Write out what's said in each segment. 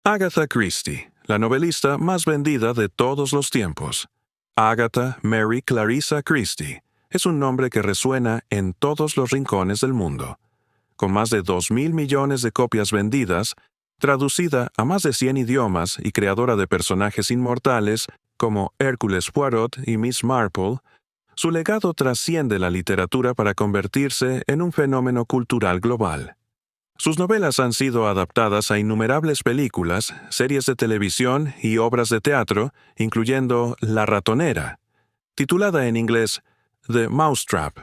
Agatha Christie, la novelista más vendida de todos los tiempos. Agatha Mary Clarissa Christie es un nombre que resuena en todos los rincones del mundo. Con más de 2.000 millones de copias vendidas, traducida a más de 100 idiomas y creadora de personajes inmortales como Hércules Poirot y Miss Marple, su legado trasciende la literatura para convertirse en un fenómeno cultural global. Sus novelas han sido adaptadas a innumerables películas, series de televisión y obras de teatro, incluyendo La ratonera, titulada en inglés The Mousetrap,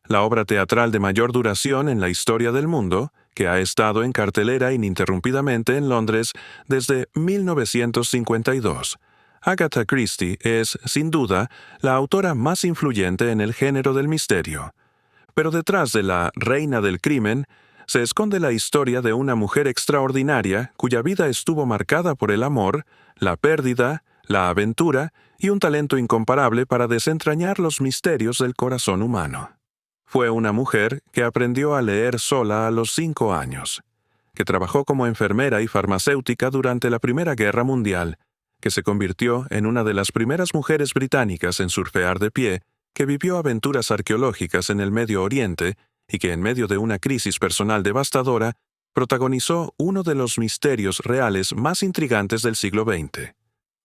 la obra teatral de mayor duración en la historia del mundo, que ha estado en cartelera ininterrumpidamente en Londres desde 1952. Agatha Christie es, sin duda, la autora más influyente en el género del misterio. Pero detrás de la reina del crimen se esconde la historia de una mujer extraordinaria cuya vida estuvo marcada por el amor, la pérdida, la aventura y un talento incomparable para desentrañar los misterios del corazón humano. Fue una mujer que aprendió a leer sola a los 5 años, que trabajó como enfermera y farmacéutica durante la Primera Guerra Mundial, que se convirtió en una de las primeras mujeres británicas en surfear de pie, que vivió aventuras arqueológicas en el Medio Oriente y que en medio de una crisis personal devastadora, protagonizó uno de los misterios reales más intrigantes del siglo XX.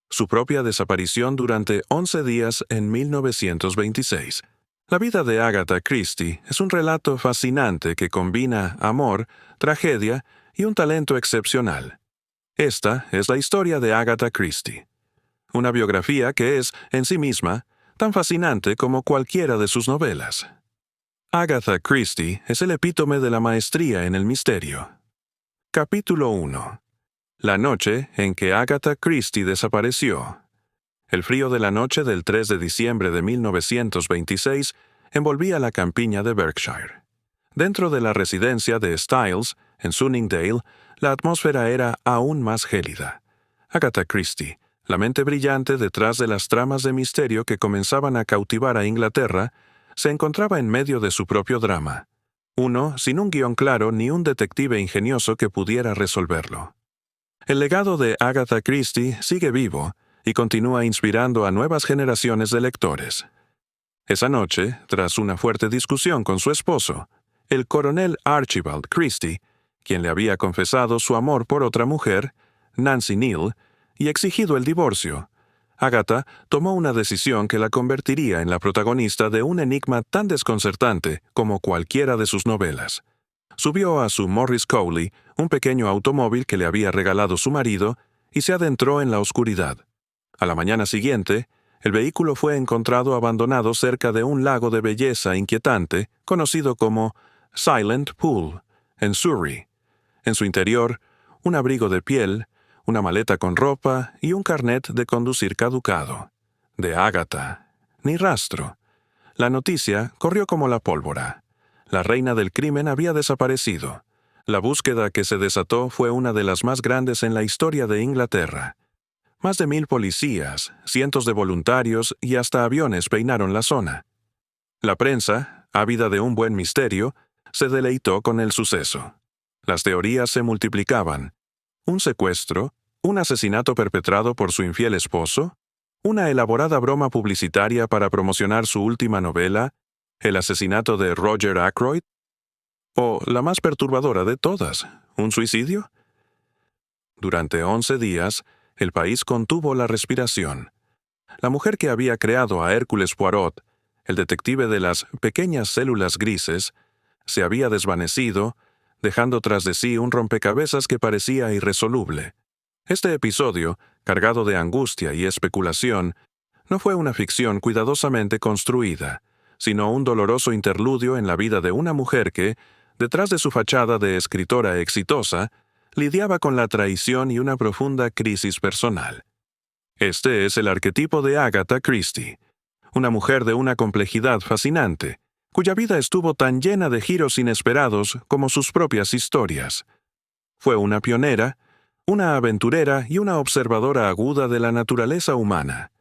Su propia desaparición durante 11 días en 1926. La vida de Agatha Christie es un relato fascinante que combina amor, tragedia y un talento excepcional. Esta es la historia de Agatha Christie. Una biografía que es, en sí misma, tan fascinante como cualquiera de sus novelas. Agatha Christie es el epítome de la maestría en el misterio. Capítulo 1. La noche en que Agatha Christie desapareció. El frío de la noche del 3 de diciembre de 1926 envolvía la campiña de Berkshire. Dentro de la residencia de Styles, en Sunningdale, la atmósfera era aún más gélida. Agatha Christie, la mente brillante detrás de las tramas de misterio que comenzaban a cautivar a Inglaterra, se encontraba en medio de su propio drama. Uno sin un guión claro ni un detective ingenioso que pudiera resolverlo. El legado de Agatha Christie sigue vivo y continúa inspirando a nuevas generaciones de lectores. Esa noche, tras una fuerte discusión con su esposo, el coronel Archibald Christie, quien le había confesado su amor por otra mujer, Nancy Neal, y exigido el divorcio, Agatha tomó una decisión que la convertiría en la protagonista de un enigma tan desconcertante como cualquiera de sus novelas. Subió a su Morris Cowley, un pequeño automóvil que le había regalado su marido, y se adentró en la oscuridad. A la mañana siguiente, el vehículo fue encontrado abandonado cerca de un lago de belleza inquietante, conocido como Silent Pool, en Surrey. En su interior, un abrigo de piel, una maleta con ropa y un carnet de conducir caducado. De Agatha. Ni rastro. La noticia corrió como la pólvora. La reina del crimen había desaparecido. La búsqueda que se desató fue una de las más grandes en la historia de Inglaterra. Más de 1.000 policías, cientos de voluntarios y hasta aviones peinaron la zona. La prensa, ávida de un buen misterio, se deleitó con el suceso. Las teorías se multiplicaban. ¿Un secuestro? ¿Un asesinato perpetrado por su infiel esposo? ¿Una elaborada broma publicitaria para promocionar su última novela? ¿El asesinato de Roger Ackroyd? ¿O, la más perturbadora de todas, un suicidio? Durante 11 días, el país contuvo la respiración. La mujer que había creado a Hércules Poirot, el detective de las pequeñas células grises, se había desvanecido, dejando tras de sí un rompecabezas que parecía irresoluble. Este episodio, cargado de angustia y especulación, no fue una ficción cuidadosamente construida, sino un doloroso interludio en la vida de una mujer que, detrás de su fachada de escritora exitosa, lidiaba con la traición y una profunda crisis personal. Este es el arquetipo de Agatha Christie, una mujer de una complejidad fascinante, cuya vida estuvo tan llena de giros inesperados como sus propias historias. Fue una pionera, una aventurera y una observadora aguda de la naturaleza humana,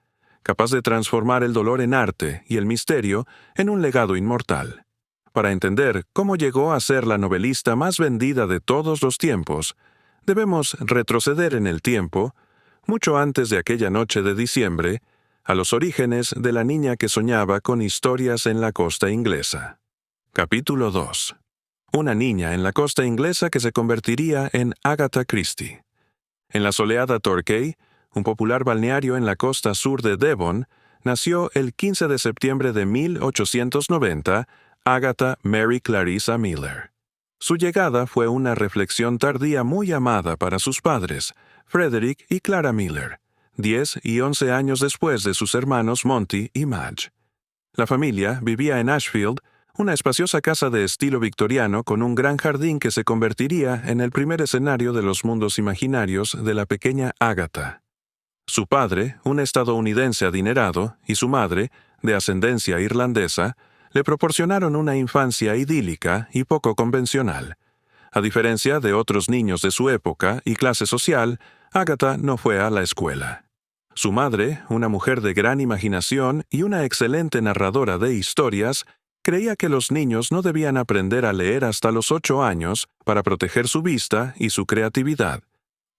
capaz de transformar el dolor en arte y el misterio en un legado inmortal. Para entender cómo llegó a ser la novelista más vendida de todos los tiempos, Debemos retroceder en el tiempo, mucho antes de aquella noche de diciembre, a los orígenes de la niña que soñaba con historias en la costa inglesa. Capítulo 2. Una niña en la costa inglesa que se convertiría en Agatha Christie. En la soleada Torquay, un popular balneario en la costa sur de Devon, nació el 15 de septiembre de 1890 Agatha Mary Clarissa Miller. Su llegada fue una reflexión tardía muy amada para sus padres, Frederick y Clara Miller, 10 y 11 años después de sus hermanos Monty y Madge. La familia vivía en Ashfield, una espaciosa casa de estilo victoriano con un gran jardín que se convertiría en el primer escenario de los mundos imaginarios de la pequeña Agatha. Su padre, un estadounidense adinerado, y su madre, de ascendencia irlandesa, le proporcionaron una infancia idílica y poco convencional. A diferencia de otros niños de su época y clase social, Agatha no fue a la escuela. Su madre, una mujer de gran imaginación y una excelente narradora de historias, creía que los niños no debían aprender a leer hasta los 8 años para proteger su vista y su creatividad.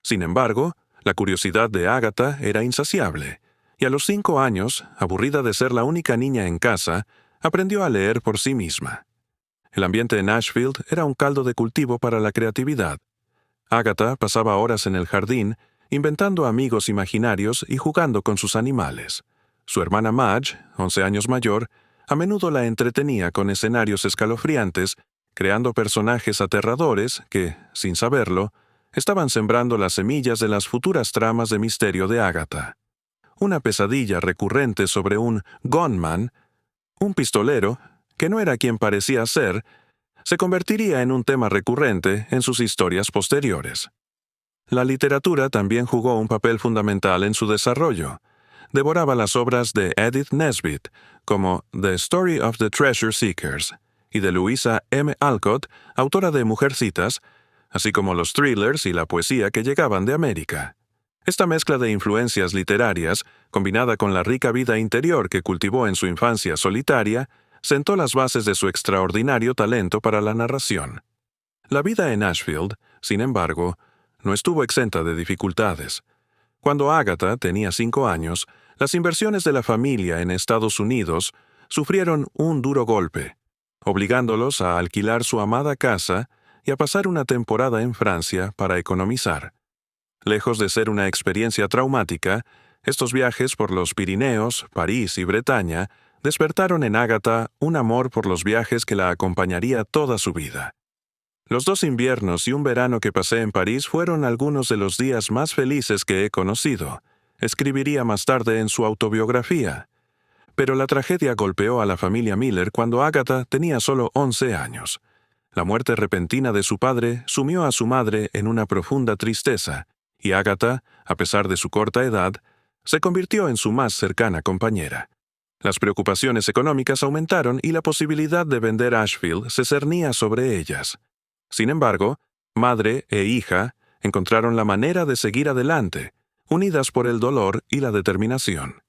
Sin embargo, la curiosidad de Agatha era insaciable, y a los 5 años, aburrida de ser la única niña en casa, aprendió a leer por sí misma. El ambiente en Ashfield era un caldo de cultivo para la creatividad. Agatha pasaba horas en el jardín, inventando amigos imaginarios y jugando con sus animales. Su hermana Madge, 11 años mayor, a menudo la entretenía con escenarios escalofriantes, creando personajes aterradores que, sin saberlo, estaban sembrando las semillas de las futuras tramas de misterio de Agatha. Una pesadilla recurrente sobre un gunman, un pistolero, que no era quien parecía ser, se convertiría en un tema recurrente en sus historias posteriores. La literatura también jugó un papel fundamental en su desarrollo. Devoraba las obras de Edith Nesbit, como The Story of the Treasure Seekers, y de Louisa M. Alcott, autora de Mujercitas, así como los thrillers y la poesía que llegaban de América. Esta mezcla de influencias literarias, combinada con la rica vida interior que cultivó en su infancia solitaria, sentó las bases de su extraordinario talento para la narración. La vida en Ashfield, sin embargo, no estuvo exenta de dificultades. Cuando Agatha tenía 5 años, las inversiones de la familia en Estados Unidos sufrieron un duro golpe, obligándolos a alquilar su amada casa y a pasar una temporada en Francia para economizar. Lejos de ser una experiencia traumática, estos viajes por los Pirineos, París y Bretaña despertaron en Agatha un amor por los viajes que la acompañaría toda su vida. Los 2 inviernos y un verano que pasé en París fueron algunos de los días más felices que he conocido, escribiría más tarde en su autobiografía. Pero la tragedia golpeó a la familia Miller cuando Agatha tenía solo 11 años. La muerte repentina de su padre sumió a su madre en una profunda tristeza, y Agatha, a pesar de su corta edad, se convirtió en su más cercana compañera. Las preocupaciones económicas aumentaron y la posibilidad de vender Ashfield se cernía sobre ellas. Sin embargo, madre e hija encontraron la manera de seguir adelante, unidas por el dolor y la determinación.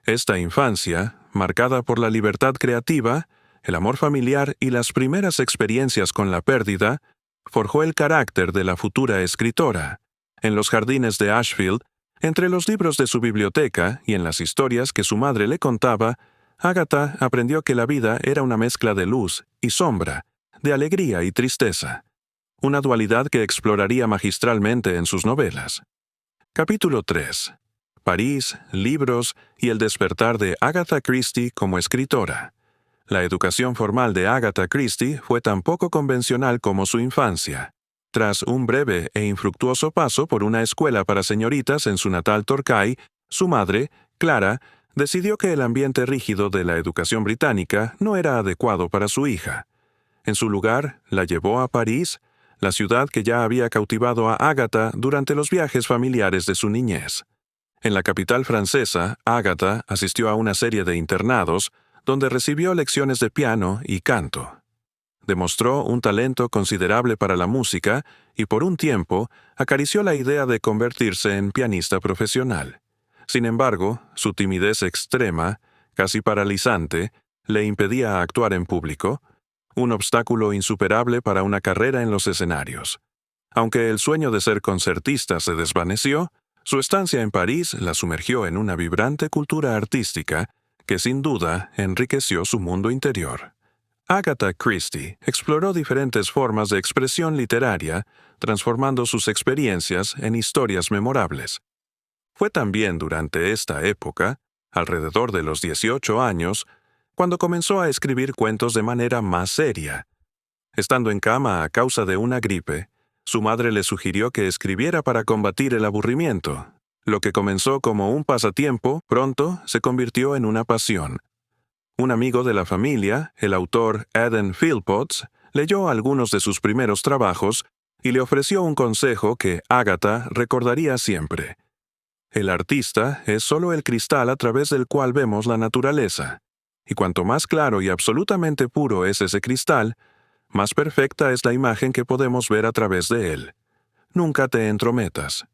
Esta infancia, marcada por la libertad creativa, el amor familiar y las primeras experiencias con la pérdida, forjó el carácter de la futura escritora. En los jardines de Ashfield, entre los libros de su biblioteca y en las historias que su madre le contaba, Agatha aprendió que la vida era una mezcla de luz y sombra, de alegría y tristeza, una dualidad que exploraría magistralmente en sus novelas. Capítulo 3. París, libros y el despertar de Agatha Christie como escritora. La educación formal de Agatha Christie fue tan poco convencional como su infancia. Tras un breve e infructuoso paso por una escuela para señoritas en su natal Torquay, su madre, Clara, decidió que el ambiente rígido de la educación británica no era adecuado para su hija. En su lugar, la llevó a París, la ciudad que ya había cautivado a Agatha durante los viajes familiares de su niñez. En la capital francesa, Agatha asistió a una serie de internados donde recibió lecciones de piano y canto. Demostró un talento considerable para la música y por un tiempo acarició la idea de convertirse en pianista profesional. Sin embargo, su timidez extrema, casi paralizante, le impedía actuar en público, un obstáculo insuperable para una carrera en los escenarios. Aunque el sueño de ser concertista se desvaneció, su estancia en París la sumergió en una vibrante cultura artística que sin duda enriqueció su mundo interior. Agatha Christie exploró diferentes formas de expresión literaria, transformando sus experiencias en historias memorables. Fue también durante esta época, alrededor de los 18 años, cuando comenzó a escribir cuentos de manera más seria. Estando en cama a causa de una gripe, su madre le sugirió que escribiera para combatir el aburrimiento. Lo que comenzó como un pasatiempo, pronto se convirtió en una pasión. Un amigo de la familia, el autor Eden Philpotts, leyó algunos de sus primeros trabajos y le ofreció un consejo que Agatha recordaría siempre. El artista es solo el cristal a través del cual vemos la naturaleza, y cuanto más claro y absolutamente puro es ese cristal, más perfecta es la imagen que podemos ver a través de él. Nunca te entrometas.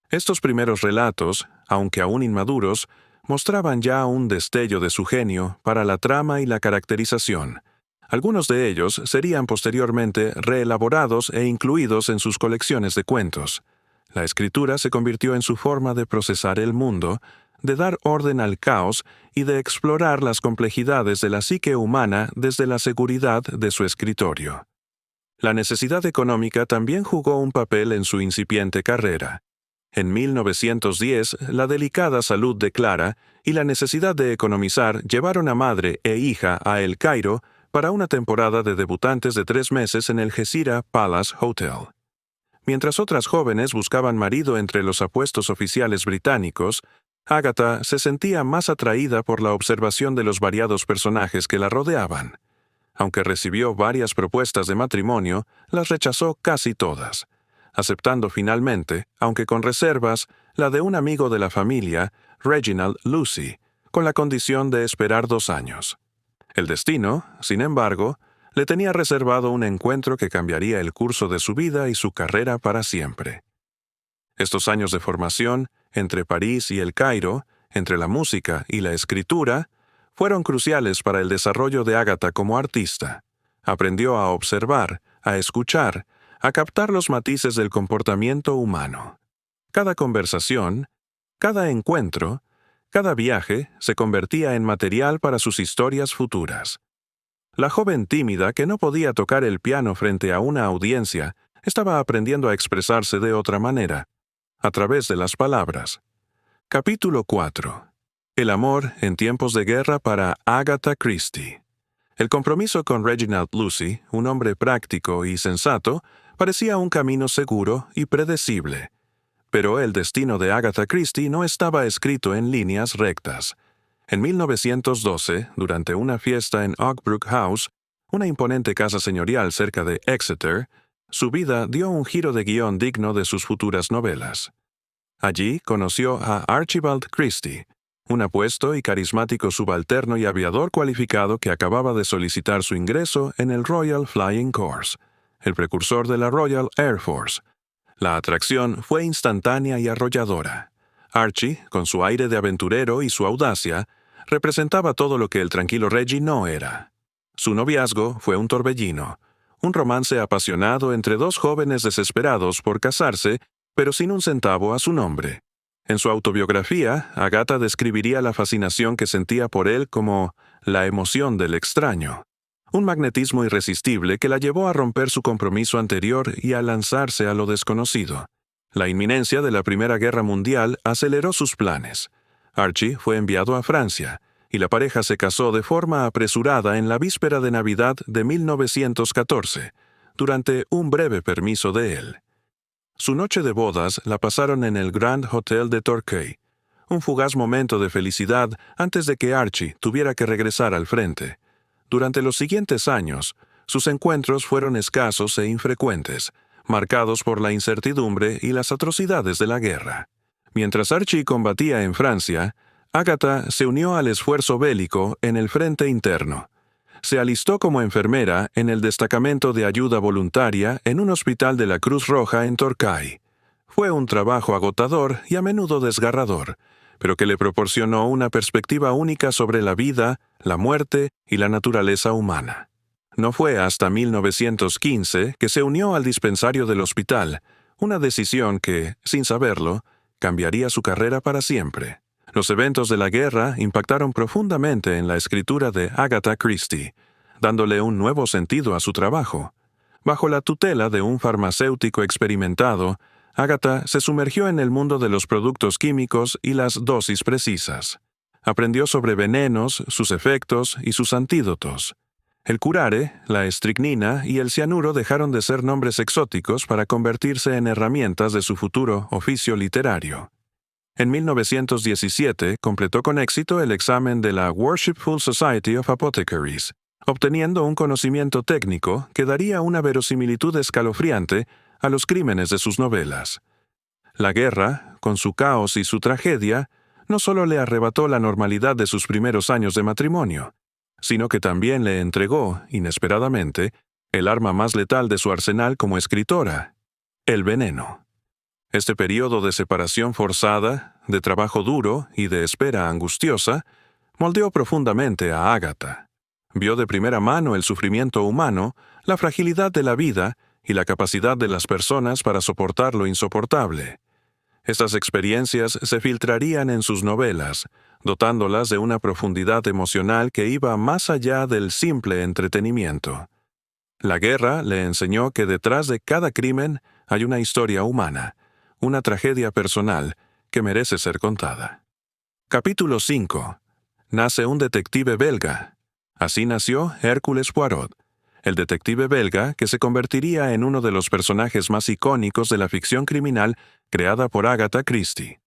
Estos primeros relatos, aunque aún inmaduros, mostraban ya un destello de su genio para la trama y la caracterización. Algunos de ellos serían posteriormente reelaborados e incluidos en sus colecciones de cuentos. La escritura se convirtió en su forma de procesar el mundo, de dar orden al caos y de explorar las complejidades de la psique humana desde la seguridad de su escritorio. La necesidad económica también jugó un papel en su incipiente carrera. En 1910, la delicada salud de Clara y la necesidad de economizar llevaron a madre e hija a El Cairo para una temporada de debutantes de 3 meses en el Gezira Palace Hotel. Mientras otras jóvenes buscaban marido entre los apuestos oficiales británicos, Agatha se sentía más atraída por la observación de los variados personajes que la rodeaban. Aunque recibió varias propuestas de matrimonio, las rechazó casi todas, aceptando finalmente, aunque con reservas, la de un amigo de la familia, Reginald Lucy, con la condición de esperar 2 años. El destino, sin embargo, le tenía reservado un encuentro que cambiaría el curso de su vida y su carrera para siempre. Estos años de formación, entre París y El Cairo, entre la música y la escritura, fueron cruciales para el desarrollo de Agatha como artista. Aprendió a observar, a escuchar, a captar los matices del comportamiento humano. Cada conversación, cada encuentro, cada viaje se convertía en material para sus historias futuras. La joven tímida que no podía tocar el piano frente a una audiencia estaba aprendiendo a expresarse de otra manera, a través de las palabras. Capítulo 4. El amor en tiempos de guerra para Agatha Christie. El compromiso con Reginald Lucy, un hombre práctico y sensato, parecía un camino seguro y predecible. Pero el destino de Agatha Christie no estaba escrito en líneas rectas. En 1912, durante una fiesta en Oakbrook House, una imponente casa señorial cerca de Exeter, su vida dio un giro de guión digno de sus futuras novelas. Allí conoció a Archibald Christie, un apuesto y carismático subalterno y aviador cualificado que acababa de solicitar su ingreso en el Royal Flying Corps, el precursor de la Royal Air Force. La atracción fue instantánea y arrolladora. Archie, con su aire de aventurero y su audacia, representaba todo lo que el tranquilo Reggie no era. Su noviazgo fue un torbellino, un romance apasionado entre 2 jóvenes desesperados por casarse, pero sin un centavo a su nombre. En su autobiografía, Agatha describiría la fascinación que sentía por él como la emoción del extraño, un magnetismo irresistible que la llevó a romper su compromiso anterior y a lanzarse a lo desconocido. La inminencia de la Primera Guerra Mundial aceleró sus planes. Archie fue enviado a Francia, y la pareja se casó de forma apresurada en la víspera de Navidad de 1914, durante un breve permiso de él. Su noche de bodas la pasaron en el Grand Hotel de Torquay, un fugaz momento de felicidad antes de que Archie tuviera que regresar al frente. Durante los siguientes años, sus encuentros fueron escasos e infrecuentes, marcados por la incertidumbre y las atrocidades de la guerra. Mientras Archie combatía en Francia, Agatha se unió al esfuerzo bélico en el frente interno. Se alistó como enfermera en el destacamento de ayuda voluntaria en un hospital de la Cruz Roja en Torquay. Fue un trabajo agotador y a menudo desgarrador, pero que le proporcionó una perspectiva única sobre la vida, la muerte y la naturaleza humana. No fue hasta 1915 que se unió al dispensario del hospital, una decisión que, sin saberlo, cambiaría su carrera para siempre. Los eventos de la guerra impactaron profundamente en la escritura de Agatha Christie, dándole un nuevo sentido a su trabajo. Bajo la tutela de un farmacéutico experimentado, Agatha se sumergió en el mundo de los productos químicos y las dosis precisas. Aprendió sobre venenos, sus efectos y sus antídotos. El curare, la estricnina y el cianuro dejaron de ser nombres exóticos para convertirse en herramientas de su futuro oficio literario. En 1917 completó con éxito el examen de la Worshipful Society of Apothecaries, obteniendo un conocimiento técnico que daría una verosimilitud escalofriante a los crímenes de sus novelas. La guerra, con su caos y su tragedia, no solo le arrebató la normalidad de sus primeros años de matrimonio, sino que también le entregó, inesperadamente, el arma más letal de su arsenal como escritora, el veneno. Este periodo de separación forzada, de trabajo duro y de espera angustiosa, moldeó profundamente a Agatha. Vio de primera mano el sufrimiento humano, la fragilidad de la vida y la capacidad de las personas para soportar lo insoportable. Estas experiencias se filtrarían en sus novelas, dotándolas de una profundidad emocional que iba más allá del simple entretenimiento. La guerra le enseñó que detrás de cada crimen hay una historia humana, una tragedia personal que merece ser contada. Capítulo 5. Nace un detective belga. Así nació Hércules Poirot, el detective belga que se convertiría en uno de los personajes más icónicos de la ficción criminal creada por Agatha Christie.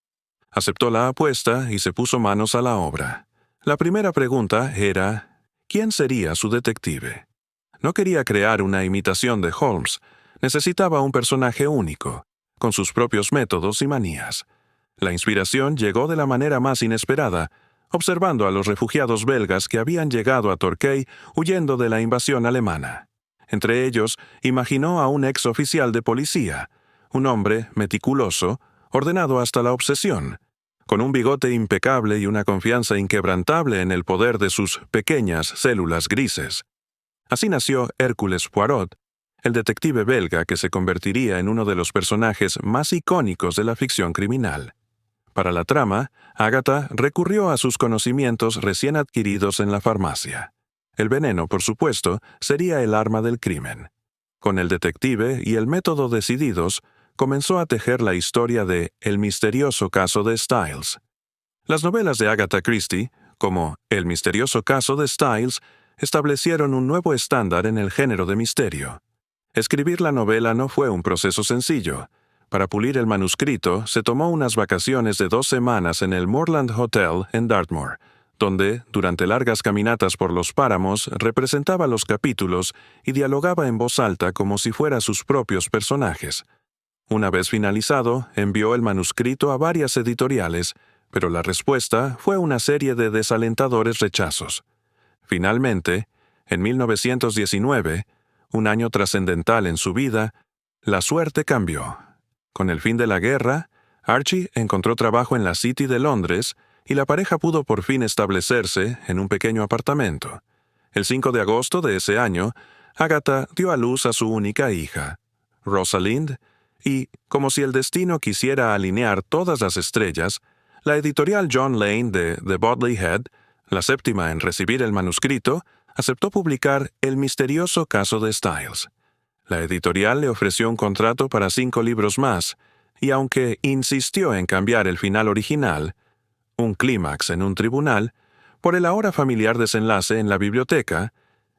Aceptó la apuesta y se puso manos a la obra. La primera pregunta era, ¿quién sería su detective? No quería crear una imitación de Holmes, necesitaba un personaje único, con sus propios métodos y manías. La inspiración llegó de la manera más inesperada, observando a los refugiados belgas que habían llegado a Torquay huyendo de la invasión alemana. Entre ellos, imaginó a un ex oficial de policía, un hombre meticuloso, ordenado hasta la obsesión, con un bigote impecable y una confianza inquebrantable en el poder de sus pequeñas células grises. Así nació Hércules Poirot, el detective belga que se convertiría en uno de los personajes más icónicos de la ficción criminal. Para la trama, Agatha recurrió a sus conocimientos recién adquiridos en la farmacia. El veneno, por supuesto, sería el arma del crimen. Con el detective y el método decididos, comenzó a tejer la historia de El misterioso caso de Styles. Las novelas de Agatha Christie, como El misterioso caso de Styles, establecieron un nuevo estándar en el género de misterio. Escribir la novela no fue un proceso sencillo. Para pulir el manuscrito, se tomó unas vacaciones de 2 semanas en el Moorland Hotel en Dartmoor, donde, durante largas caminatas por los páramos, representaba los capítulos y dialogaba en voz alta como si fueran sus propios personajes. Una vez finalizado, envió el manuscrito a varias editoriales, pero la respuesta fue una serie de desalentadores rechazos. Finalmente, en 1919, un año trascendental en su vida, la suerte cambió. Con el fin de la guerra, Archie encontró trabajo en la City de Londres y la pareja pudo por fin establecerse en un pequeño apartamento. El 5 de agosto de ese año, Agatha dio a luz a su única hija, Rosalind, y, como si el destino quisiera alinear todas las estrellas, la editorial John Lane de The Bodley Head, la séptima en recibir el manuscrito, aceptó publicar El misterioso caso de Styles. La editorial le ofreció un contrato para 5 libros más, y aunque insistió en cambiar el final original, un clímax en un tribunal, por el ahora familiar desenlace en la biblioteca,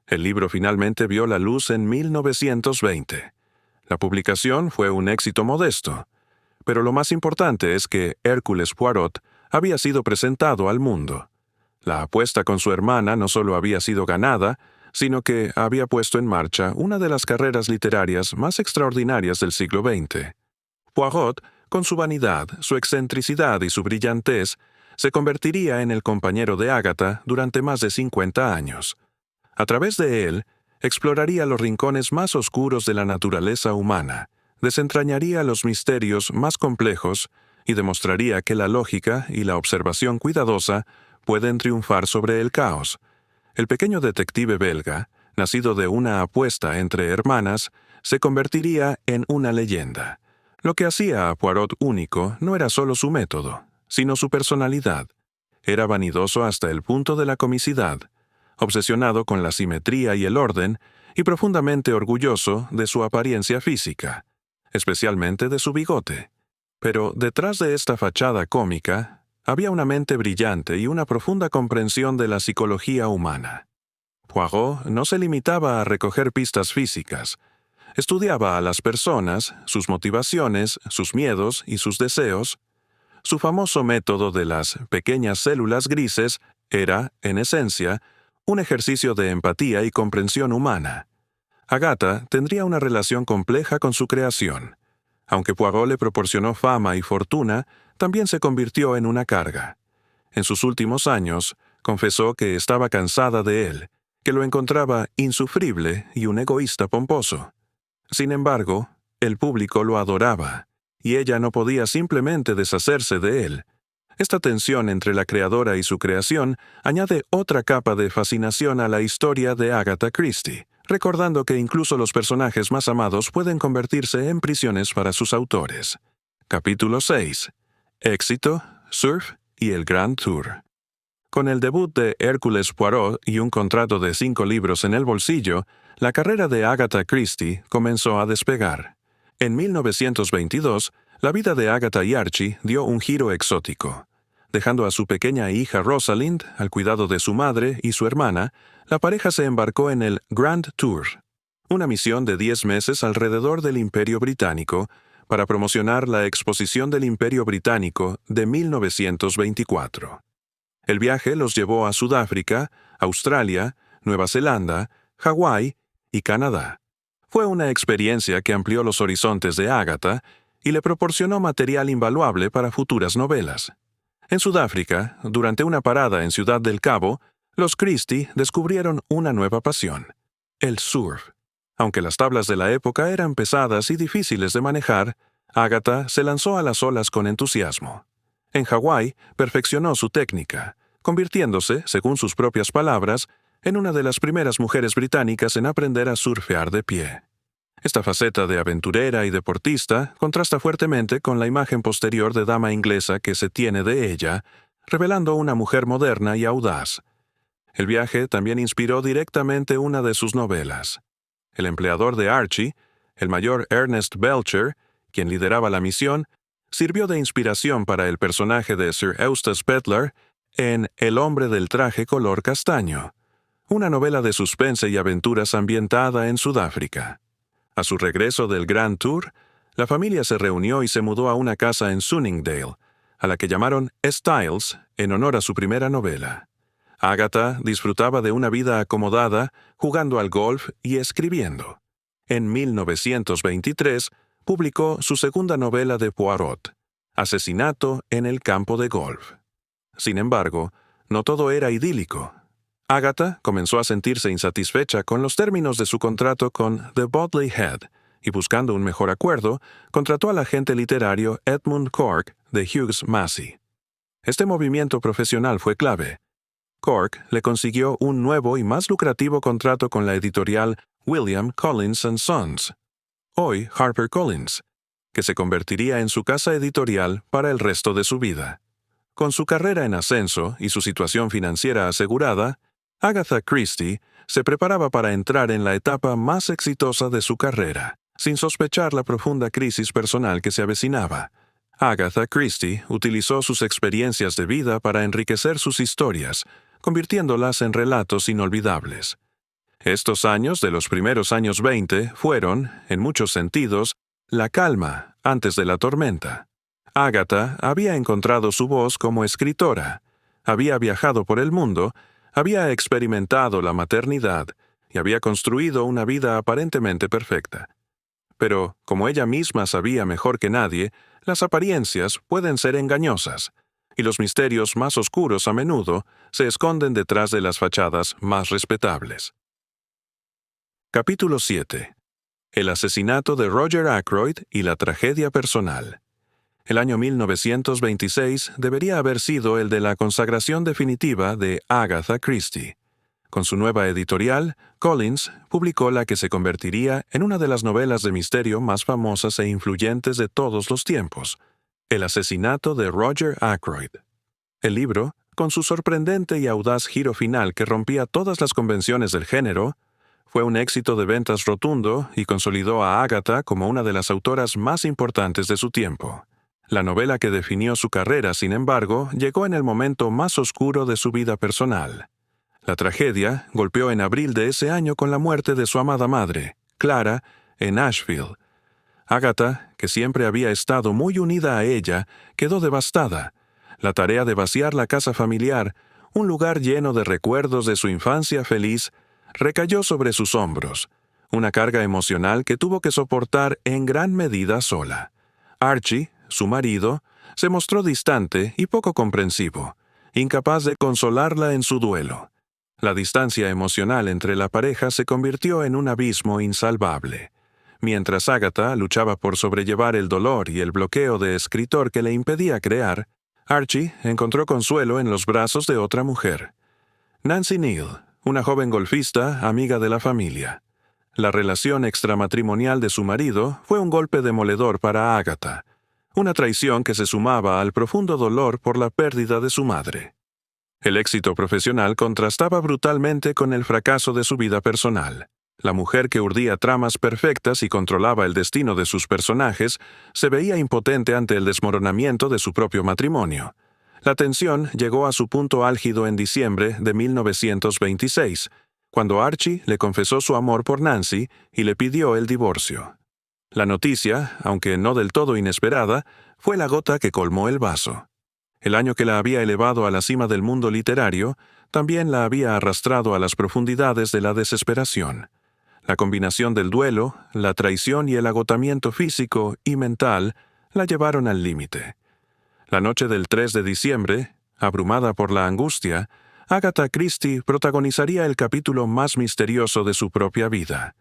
el libro finalmente vio la luz en 1920. La publicación fue un éxito modesto, pero lo más importante es que Hércules Poirot había sido presentado al mundo. La apuesta con su hermana no solo había sido ganada, sino que había puesto en marcha una de las carreras literarias más extraordinarias del siglo XX. Poirot, con su vanidad, su excentricidad y su brillantez, se convertiría en el compañero de Agatha durante más de 50 años. A través de él, exploraría los rincones más oscuros de la naturaleza humana, desentrañaría los misterios más complejos y demostraría que la lógica y la observación cuidadosa pueden triunfar sobre el caos. El pequeño detective belga, nacido de una apuesta entre hermanas, se convertiría en una leyenda. Lo que hacía a Poirot único no era solo su método, sino su personalidad. Era vanidoso hasta el punto de la comicidad, obsesionado con la simetría y el orden, y profundamente orgulloso de su apariencia física, especialmente de su bigote. Pero detrás de esta fachada cómica, había una mente brillante y una profunda comprensión de la psicología humana. Poirot no se limitaba a recoger pistas físicas. Estudiaba a las personas, sus motivaciones, sus miedos y sus deseos. Su famoso método de las pequeñas células grises era, en esencia, un ejercicio de empatía y comprensión humana. Agatha tendría una relación compleja con su creación. Aunque Poirot le proporcionó fama y fortuna, también se convirtió en una carga. En sus últimos años, confesó que estaba cansada de él, que lo encontraba insufrible y un egoísta pomposo. Sin embargo, el público lo adoraba, y ella no podía simplemente deshacerse de él. Esta tensión entre la creadora y su creación añade otra capa de fascinación a la historia de Agatha Christie, recordando que incluso los personajes más amados pueden convertirse en prisiones para sus autores. Capítulo 6. Éxito, surf y el Grand Tour. Con el debut de Hércules Poirot y un contrato de 5 libros en el bolsillo, la carrera de Agatha Christie comenzó a despegar. En 1922, la vida de Agatha y Archie dio un giro exótico. Dejando a su pequeña hija Rosalind al cuidado de su madre y su hermana, la pareja se embarcó en el Grand Tour, una misión de 10 meses alrededor del Imperio Británico para promocionar la Exposición del Imperio Británico de 1924. El viaje los llevó a Sudáfrica, Australia, Nueva Zelanda, Hawái y Canadá. Fue una experiencia que amplió los horizontes de Agatha y le proporcionó material invaluable para futuras novelas. En Sudáfrica, durante una parada en Ciudad del Cabo, los Christie descubrieron una nueva pasión: el surf. Aunque las tablas de la época eran pesadas y difíciles de manejar, Agatha se lanzó a las olas con entusiasmo. En Hawái, perfeccionó su técnica, convirtiéndose, según sus propias palabras, en una de las primeras mujeres británicas en aprender a surfear de pie. Esta faceta de aventurera y deportista contrasta fuertemente con la imagen posterior de dama inglesa que se tiene de ella, revelando una mujer moderna y audaz. El viaje también inspiró directamente una de sus novelas. El empleador de Archie, el mayor Ernest Belcher, quien lideraba la misión, sirvió de inspiración para el personaje de Sir Eustace Butler en El hombre del traje color castaño, una novela de suspense y aventuras ambientada en Sudáfrica. A su regreso del Grand Tour, la familia se reunió y se mudó a una casa en Sunningdale, a la que llamaron Styles en honor a su primera novela. Agatha disfrutaba de una vida acomodada, jugando al golf y escribiendo. En 1923, publicó su segunda novela de Poirot, Asesinato en el campo de golf. Sin embargo, no todo era idílico. Agatha comenzó a sentirse insatisfecha con los términos de su contrato con The Bodley Head y, buscando un mejor acuerdo, contrató al agente literario Edmund Cork de Hughes Massey. Este movimiento profesional fue clave. Cork le consiguió un nuevo y más lucrativo contrato con la editorial William Collins & Sons, hoy HarperCollins, que se convertiría en su casa editorial para el resto de su vida. Con su carrera en ascenso y su situación financiera asegurada, Agatha Christie se preparaba para entrar en la etapa más exitosa de su carrera, sin sospechar la profunda crisis personal que se avecinaba. Agatha Christie utilizó sus experiencias de vida para enriquecer sus historias, convirtiéndolas en relatos inolvidables. Estos años de los primeros años 20 fueron, en muchos sentidos, la calma antes de la tormenta. Agatha había encontrado su voz como escritora, había viajado por el mundo, había experimentado la maternidad y había construido una vida aparentemente perfecta. Pero, como ella misma sabía mejor que nadie, las apariencias pueden ser engañosas, y los misterios más oscuros a menudo se esconden detrás de las fachadas más respetables. Capítulo 7. El asesinato de Roger Ackroyd y la tragedia personal. El año 1926 debería haber sido el de la consagración definitiva de Agatha Christie. Con su nueva editorial, Collins publicó la que se convertiría en una de las novelas de misterio más famosas e influyentes de todos los tiempos, El asesinato de Roger Ackroyd. El libro, con su sorprendente y audaz giro final que rompía todas las convenciones del género, fue un éxito de ventas rotundo y consolidó a Agatha como una de las autoras más importantes de su tiempo. La novela que definió su carrera, sin embargo, llegó en el momento más oscuro de su vida personal. La tragedia golpeó en abril de ese año con la muerte de su amada madre, Clara, en Asheville. Agatha, que siempre había estado muy unida a ella, quedó devastada. La tarea de vaciar la casa familiar, un lugar lleno de recuerdos de su infancia feliz, recayó sobre sus hombros, una carga emocional que tuvo que soportar en gran medida sola. Archie, su marido, se mostró distante y poco comprensivo, incapaz de consolarla en su duelo. La distancia emocional entre la pareja se convirtió en un abismo insalvable. Mientras Agatha luchaba por sobrellevar el dolor y el bloqueo de escritor que le impedía crear, Archie encontró consuelo en los brazos de otra mujer. Nancy Neal, una joven golfista, amiga de la familia. La relación extramatrimonial de su marido fue un golpe demoledor para Agatha, una traición que se sumaba al profundo dolor por la pérdida de su madre. El éxito profesional contrastaba brutalmente con el fracaso de su vida personal. La mujer que urdía tramas perfectas y controlaba el destino de sus personajes se veía impotente ante el desmoronamiento de su propio matrimonio. La tensión llegó a su punto álgido en diciembre de 1926, cuando Archie le confesó su amor por Nancy y le pidió el divorcio. La noticia, aunque no del todo inesperada, fue la gota que colmó el vaso. El año que la había elevado a la cima del mundo literario, también la había arrastrado a las profundidades de la desesperación. La combinación del duelo, la traición y el agotamiento físico y mental la llevaron al límite. La noche del 3 de diciembre, abrumada por la angustia, Agatha Christie protagonizaría el capítulo más misterioso de su propia vida.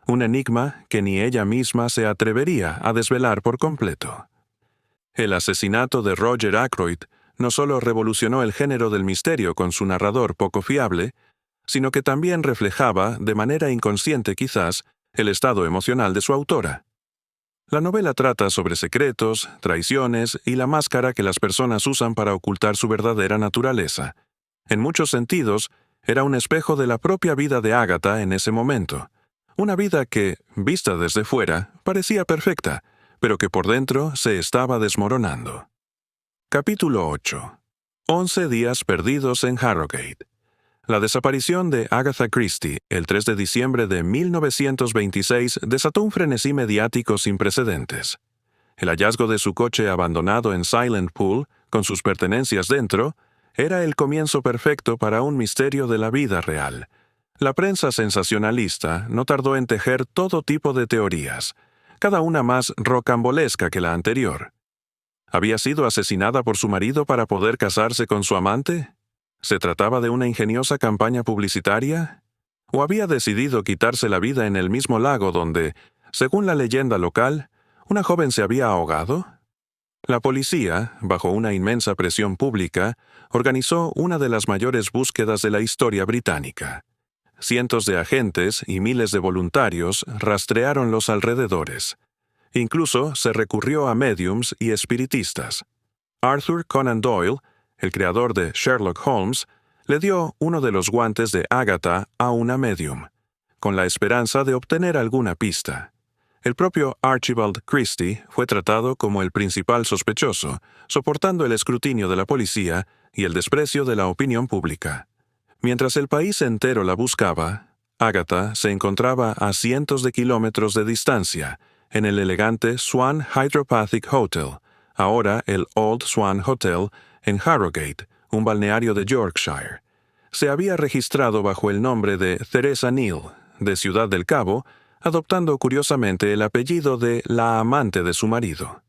Un enigma que ni ella misma se atrevería a desvelar por completo. El asesinato de Roger Ackroyd no solo revolucionó el género del misterio con su narrador poco fiable, sino que también reflejaba, de manera inconsciente quizás, el estado emocional de su autora. La novela trata sobre secretos, traiciones y la máscara que las personas usan para ocultar su verdadera naturaleza. En muchos sentidos, era un espejo de la propia vida de Agatha en ese momento. Una vida que, vista desde fuera, parecía perfecta, pero que por dentro se estaba desmoronando. Capítulo 8. 11 días perdidos en Harrogate. La desaparición de Agatha Christie el 3 de diciembre de 1926 desató un frenesí mediático sin precedentes. El hallazgo de su coche abandonado en Silent Pool, con sus pertenencias dentro, era el comienzo perfecto para un misterio de la vida real. La prensa sensacionalista no tardó en tejer todo tipo de teorías, cada una más rocambolesca que la anterior. ¿Había sido asesinada por su marido para poder casarse con su amante? ¿Se trataba de una ingeniosa campaña publicitaria? ¿O había decidido quitarse la vida en el mismo lago donde, según la leyenda local, una joven se había ahogado? La policía, bajo una inmensa presión pública, organizó una de las mayores búsquedas de la historia británica. Cientos de agentes y miles de voluntarios rastrearon los alrededores. Incluso se recurrió a médiums y espiritistas. Arthur Conan Doyle, el creador de Sherlock Holmes, le dio uno de los guantes de Agatha a una médium, con la esperanza de obtener alguna pista. El propio Archibald Christie fue tratado como el principal sospechoso, soportando el escrutinio de la policía y el desprecio de la opinión pública. Mientras el país entero la buscaba, Agatha se encontraba a cientos de kilómetros de distancia, en el elegante Swan Hydropathic Hotel, ahora el Old Swan Hotel, en Harrogate, un balneario de Yorkshire. Se había registrado bajo el nombre de Theresa Neal, de Ciudad del Cabo, adoptando curiosamente el apellido de la amante de su marido.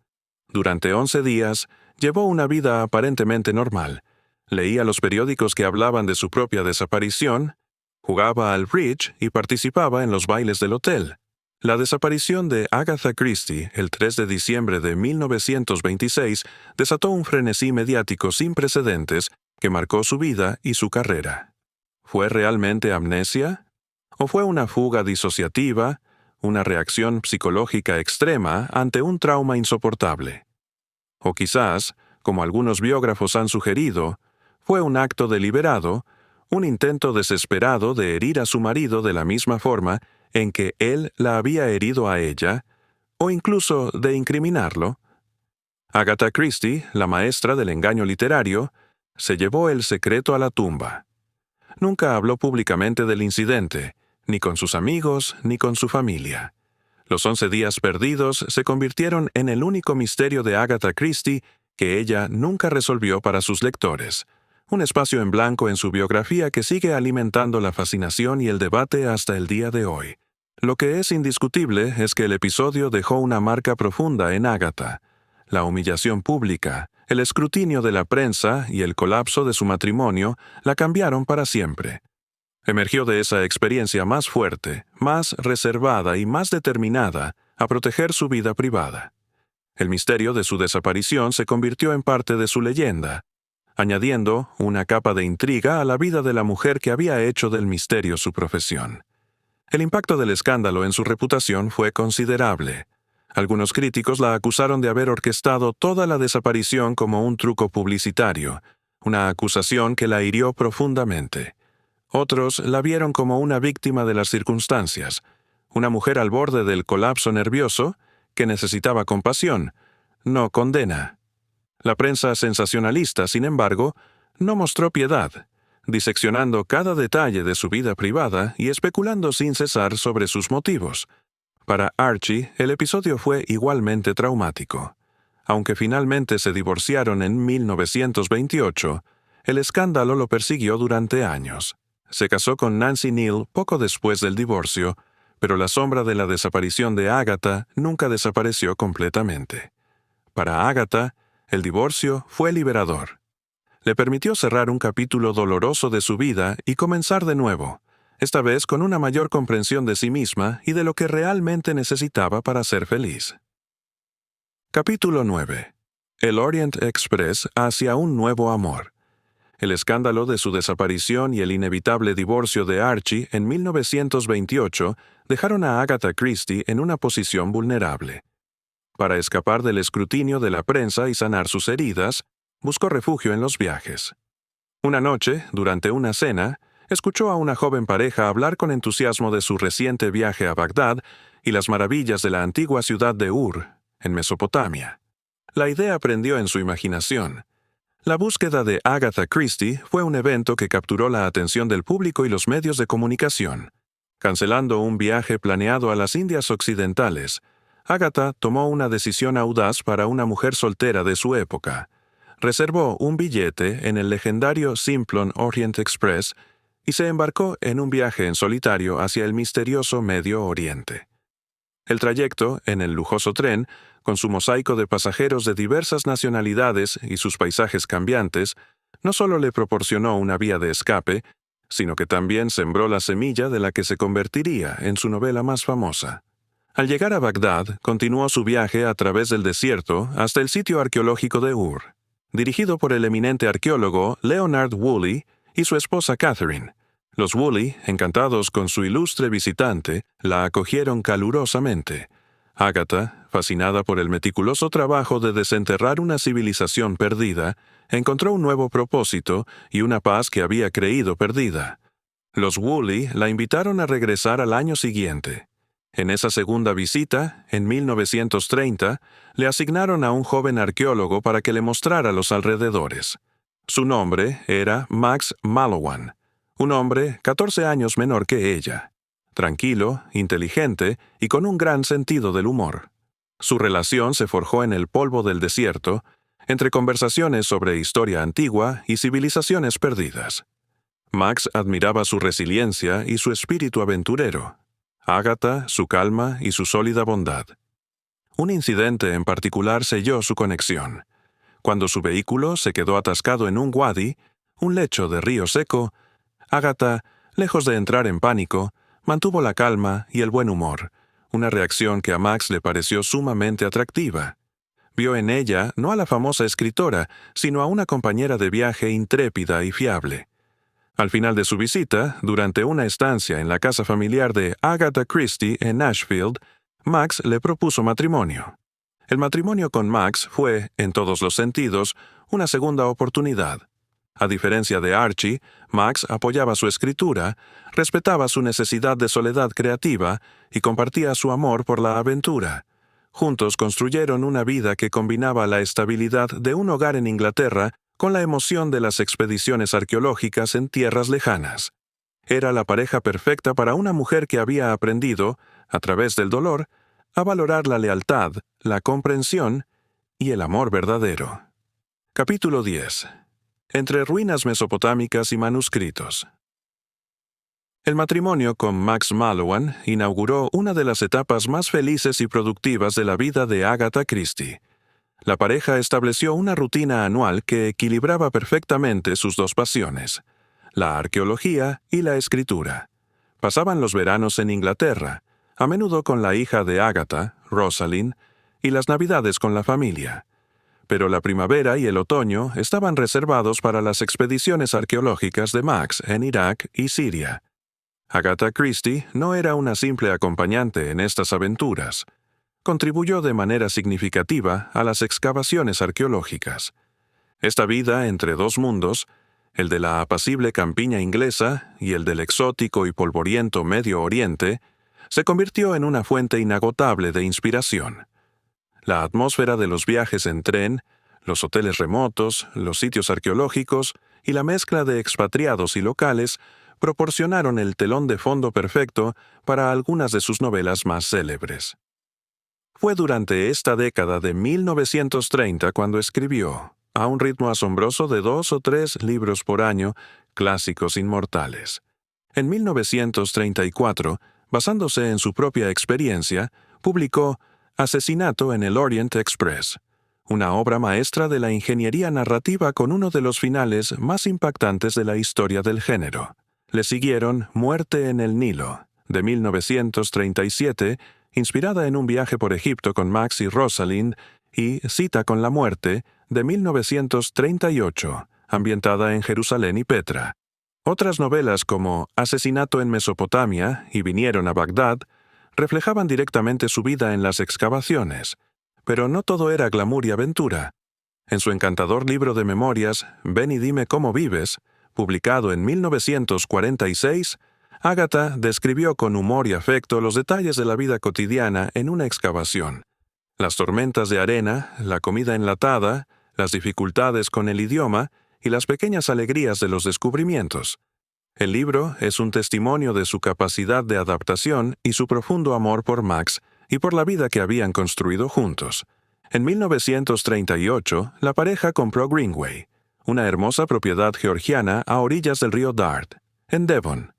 Durante 11 días, llevó una vida aparentemente normal. Leía los periódicos que hablaban de su propia desaparición, jugaba al bridge y participaba en los bailes del hotel. La desaparición de Agatha Christie el 3 de diciembre de 1926 desató un frenesí mediático sin precedentes que marcó su vida y su carrera. ¿Fue realmente amnesia? ¿O fue una fuga disociativa, una reacción psicológica extrema ante un trauma insoportable? O quizás, como algunos biógrafos han sugerido, fue un acto deliberado, un intento desesperado de herir a su marido de la misma forma en que él la había herido a ella, o incluso de incriminarlo. Agatha Christie, la maestra del engaño literario, se llevó el secreto a la tumba. Nunca habló públicamente del incidente, ni con sus amigos, ni con su familia. Los 11 días perdidos se convirtieron en el único misterio de Agatha Christie que ella nunca resolvió para sus lectores, un espacio en blanco en su biografía que sigue alimentando la fascinación y el debate hasta el día de hoy. Lo que es indiscutible es que el episodio dejó una marca profunda en Agatha. La humillación pública, el escrutinio de la prensa y el colapso de su matrimonio la cambiaron para siempre. Emergió de esa experiencia más fuerte, más reservada y más determinada a proteger su vida privada. El misterio de su desaparición se convirtió en parte de su leyenda, añadiendo una capa de intriga a la vida de la mujer que había hecho del misterio su profesión. El impacto del escándalo en su reputación fue considerable. Algunos críticos la acusaron de haber orquestado toda la desaparición como un truco publicitario, una acusación que la hirió profundamente. Otros la vieron como una víctima de las circunstancias, una mujer al borde del colapso nervioso que necesitaba compasión, no condena. La prensa sensacionalista, sin embargo, no mostró piedad, diseccionando cada detalle de su vida privada y especulando sin cesar sobre sus motivos. Para Archie, el episodio fue igualmente traumático. Aunque finalmente se divorciaron en 1928, el escándalo lo persiguió durante años. Se casó con Nancy Neal poco después del divorcio, pero la sombra de la desaparición de Agatha nunca desapareció completamente. Para Agatha, el divorcio fue liberador. Le permitió cerrar un capítulo doloroso de su vida y comenzar de nuevo, esta vez con una mayor comprensión de sí misma y de lo que realmente necesitaba para ser feliz. Capítulo 9. El Orient Express hacia un nuevo amor. El escándalo de su desaparición y el inevitable divorcio de Archie en 1928 dejaron a Agatha Christie en una posición vulnerable. Para escapar del escrutinio de la prensa y sanar sus heridas, buscó refugio en los viajes. Una noche, durante una cena, escuchó a una joven pareja hablar con entusiasmo de su reciente viaje a Bagdad y las maravillas de la antigua ciudad de Ur, en Mesopotamia. La idea prendió en su imaginación. La búsqueda de Agatha Christie fue un evento que capturó la atención del público y los medios de comunicación. Cancelando un viaje planeado a las Indias Occidentales, Agatha tomó una decisión audaz para una mujer soltera de su época. Reservó un billete en el legendario Simplon Orient Express y se embarcó en un viaje en solitario hacia el misterioso Medio Oriente. El trayecto, en el lujoso tren, con su mosaico de pasajeros de diversas nacionalidades y sus paisajes cambiantes, no solo le proporcionó una vía de escape, sino que también sembró la semilla de la que se convertiría en su novela más famosa. Al llegar a Bagdad, continuó su viaje a través del desierto hasta el sitio arqueológico de Ur, dirigido por el eminente arqueólogo Leonard Woolley y su esposa Catherine. Los Woolley, encantados con su ilustre visitante, la acogieron calurosamente. Agatha, fascinada por el meticuloso trabajo de desenterrar una civilización perdida, encontró un nuevo propósito y una paz que había creído perdida. Los Woolley la invitaron a regresar al año siguiente. En esa segunda visita, en 1930, le asignaron a un joven arqueólogo para que le mostrara los alrededores. Su nombre era Max Mallowan, un hombre 14 años menor que ella, tranquilo, inteligente y con un gran sentido del humor. Su relación se forjó en el polvo del desierto, entre conversaciones sobre historia antigua y civilizaciones perdidas. Max admiraba su resiliencia y su espíritu aventurero, Agatha, su calma y su sólida bondad. Un incidente en particular selló su conexión. Cuando su vehículo se quedó atascado en un wadi, un lecho de río seco, Agatha, lejos de entrar en pánico, mantuvo la calma y el buen humor, una reacción que a Max le pareció sumamente atractiva. Vio en ella no a la famosa escritora, sino a una compañera de viaje intrépida y fiable. Al final de su visita, durante una estancia en la casa familiar de Agatha Christie en Nashville, Max le propuso matrimonio. El matrimonio con Max fue, en todos los sentidos, una segunda oportunidad. A diferencia de Archie, Max apoyaba su escritura, respetaba su necesidad de soledad creativa y compartía su amor por la aventura. Juntos construyeron una vida que combinaba la estabilidad de un hogar en Inglaterra con la emoción de las expediciones arqueológicas en tierras lejanas. Era la pareja perfecta para una mujer que había aprendido, a través del dolor, a valorar la lealtad, la comprensión y el amor verdadero. Capítulo 10. Entre ruinas mesopotámicas y manuscritos. El matrimonio con Max Mallowan inauguró una de las etapas más felices y productivas de la vida de Agatha Christie. La pareja estableció una rutina anual que equilibraba perfectamente sus dos pasiones, la arqueología y la escritura. Pasaban los veranos en Inglaterra, a menudo con la hija de Agatha, Rosalind, y las navidades con la familia. Pero la primavera y el otoño estaban reservados para las expediciones arqueológicas de Max en Irak y Siria. Agatha Christie no era una simple acompañante en estas aventuras. Contribuyó de manera significativa a las excavaciones arqueológicas. Esta vida entre dos mundos, el de la apacible campiña inglesa y el del exótico y polvoriento Medio Oriente, se convirtió en una fuente inagotable de inspiración. La atmósfera de los viajes en tren, los hoteles remotos, los sitios arqueológicos y la mezcla de expatriados y locales proporcionaron el telón de fondo perfecto para algunas de sus novelas más célebres. Fue durante esta década de 1930 cuando escribió, a un ritmo asombroso de 2 o 3 libros por año, clásicos inmortales. En 1934, basándose en su propia experiencia, publicó Asesinato en el Orient Express, una obra maestra de la ingeniería narrativa con uno de los finales más impactantes de la historia del género. Le siguieron Muerte en el Nilo, de 1937, inspirada en un viaje por Egipto con Max y Rosalind, y Cita con la Muerte, de 1938, ambientada en Jerusalén y Petra. Otras novelas como Asesinato en Mesopotamia y Vinieron a Bagdad reflejaban directamente su vida en las excavaciones, pero no todo era glamour y aventura. En su encantador libro de memorias, Ven y dime cómo vives, publicado en 1946, Agatha describió con humor y afecto los detalles de la vida cotidiana en una excavación. Las tormentas de arena, la comida enlatada, las dificultades con el idioma y las pequeñas alegrías de los descubrimientos. El libro es un testimonio de su capacidad de adaptación y su profundo amor por Max y por la vida que habían construido juntos. En 1938, la pareja compró Greenway, una hermosa propiedad georgiana a orillas del río Dart, en Devon.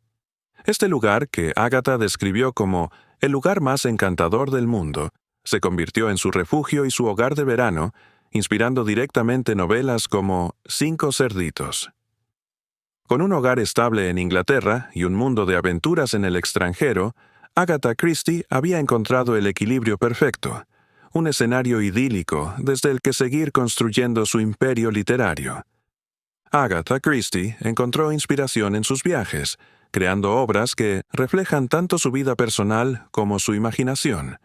Este lugar, que Agatha describió como el lugar más encantador del mundo, se convirtió en su refugio y su hogar de verano, inspirando directamente novelas como 5 cerditos. Con un hogar estable en Inglaterra y un mundo de aventuras en el extranjero, Agatha Christie había encontrado el equilibrio perfecto, un escenario idílico desde el que seguir construyendo su imperio literario. Agatha Christie encontró inspiración en sus viajes, creando obras que reflejan tanto su vida personal como su imaginación.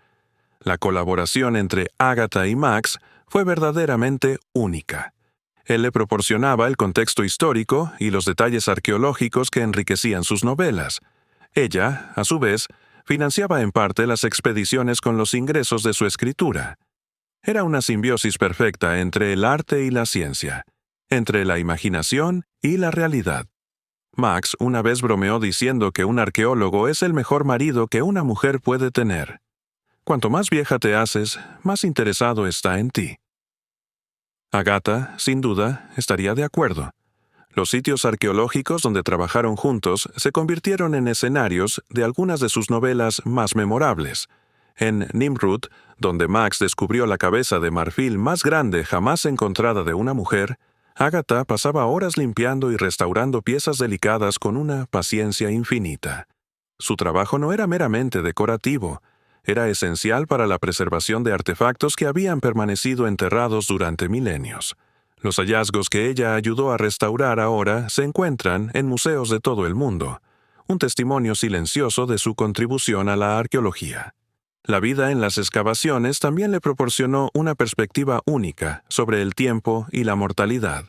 La colaboración entre Agatha y Max fue verdaderamente única. Él le proporcionaba el contexto histórico y los detalles arqueológicos que enriquecían sus novelas. Ella, a su vez, financiaba en parte las expediciones con los ingresos de su escritura. Era una simbiosis perfecta entre el arte y la ciencia, entre la imaginación y la realidad. Max una vez bromeó diciendo que un arqueólogo es el mejor marido que una mujer puede tener. Cuanto más vieja te haces, más interesado está en ti. Agatha, sin duda, estaría de acuerdo. Los sitios arqueológicos donde trabajaron juntos se convirtieron en escenarios de algunas de sus novelas más memorables. En Nimrud, donde Max descubrió la cabeza de marfil más grande jamás encontrada de una mujer, Agatha pasaba horas limpiando y restaurando piezas delicadas con una paciencia infinita. Su trabajo no era meramente decorativo, era esencial para la preservación de artefactos que habían permanecido enterrados durante milenios. Los hallazgos que ella ayudó a restaurar ahora se encuentran en museos de todo el mundo, un testimonio silencioso de su contribución a la arqueología. La vida en las excavaciones también le proporcionó una perspectiva única sobre el tiempo y la mortalidad.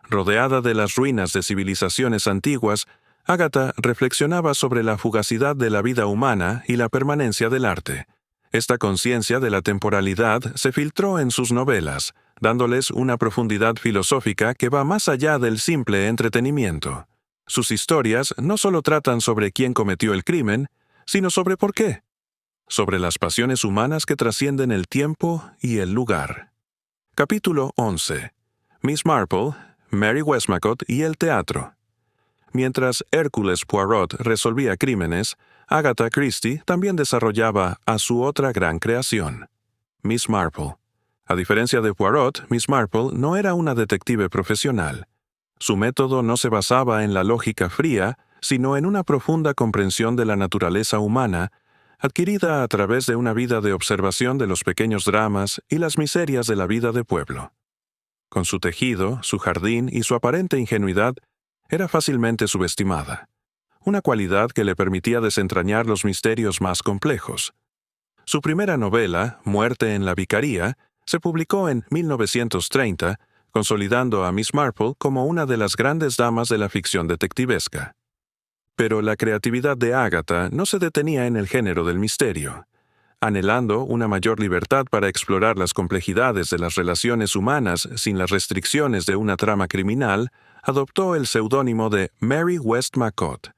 Rodeada de las ruinas de civilizaciones antiguas, Agatha reflexionaba sobre la fugacidad de la vida humana y la permanencia del arte. Esta conciencia de la temporalidad se filtró en sus novelas, dándoles una profundidad filosófica que va más allá del simple entretenimiento. Sus historias no solo tratan sobre quién cometió el crimen, sino sobre por qué. Sobre las pasiones humanas que trascienden el tiempo y el lugar. Capítulo 11. Miss Marple, Mary Westmacott y el teatro. Mientras Hércules Poirot resolvía crímenes, Agatha Christie también desarrollaba a su otra gran creación, Miss Marple. A diferencia de Poirot, Miss Marple no era una detective profesional. Su método no se basaba en la lógica fría, sino en una profunda comprensión de la naturaleza humana, adquirida a través de una vida de observación de los pequeños dramas y las miserias de la vida de pueblo. Con su tejido, su jardín y su aparente ingenuidad, era fácilmente subestimada, una cualidad que le permitía desentrañar los misterios más complejos. Su primera novela, Muerte en la Vicaría, se publicó en 1930, consolidando a Miss Marple como una de las grandes damas de la ficción detectivesca. Pero la creatividad de Agatha no se detenía en el género del misterio. Anhelando una mayor libertad para explorar las complejidades de las relaciones humanas sin las restricciones de una trama criminal, adoptó el seudónimo de Mary Westmacott.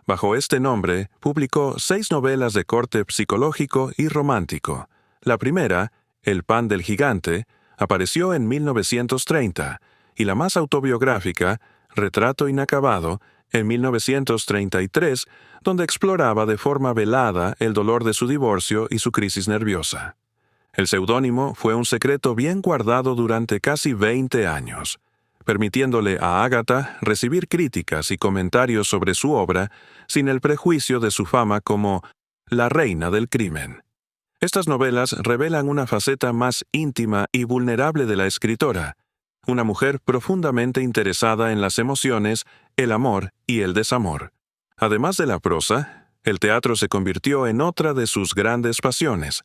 Bajo este nombre, publicó 6 novelas de corte psicológico y romántico. La primera, El pan del gigante, apareció en 1930, y la más autobiográfica, Retrato inacabado, en 1933, donde exploraba de forma velada el dolor de su divorcio y su crisis nerviosa. El seudónimo fue un secreto bien guardado durante casi 20 años, permitiéndole a Agatha recibir críticas y comentarios sobre su obra sin el prejuicio de su fama como la reina del crimen. Estas novelas revelan una faceta más íntima y vulnerable de la escritora, una mujer profundamente interesada en las emociones, el amor y el desamor. Además de la prosa, el teatro se convirtió en otra de sus grandes pasiones.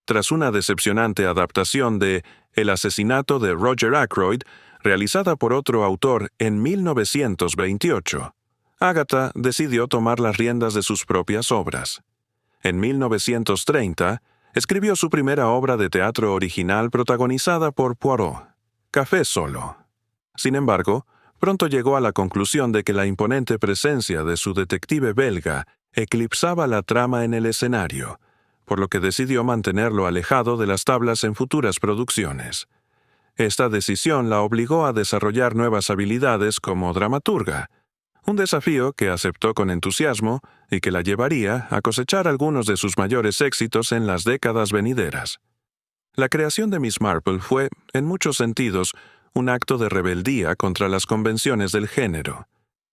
Tras una decepcionante adaptación de El asesinato de Roger Ackroyd, realizada por otro autor en 1928, Agatha decidió tomar las riendas de sus propias obras. En 1930, escribió su primera obra de teatro original protagonizada por Poirot, Café Solo. Sin embargo, pronto llegó a la conclusión de que la imponente presencia de su detective belga eclipsaba la trama en el escenario, por lo que decidió mantenerlo alejado de las tablas en futuras producciones. Esta decisión la obligó a desarrollar nuevas habilidades como dramaturga, un desafío que aceptó con entusiasmo y que la llevaría a cosechar algunos de sus mayores éxitos en las décadas venideras. La creación de Miss Marple fue, en muchos sentidos, un acto de rebeldía contra las convenciones del género.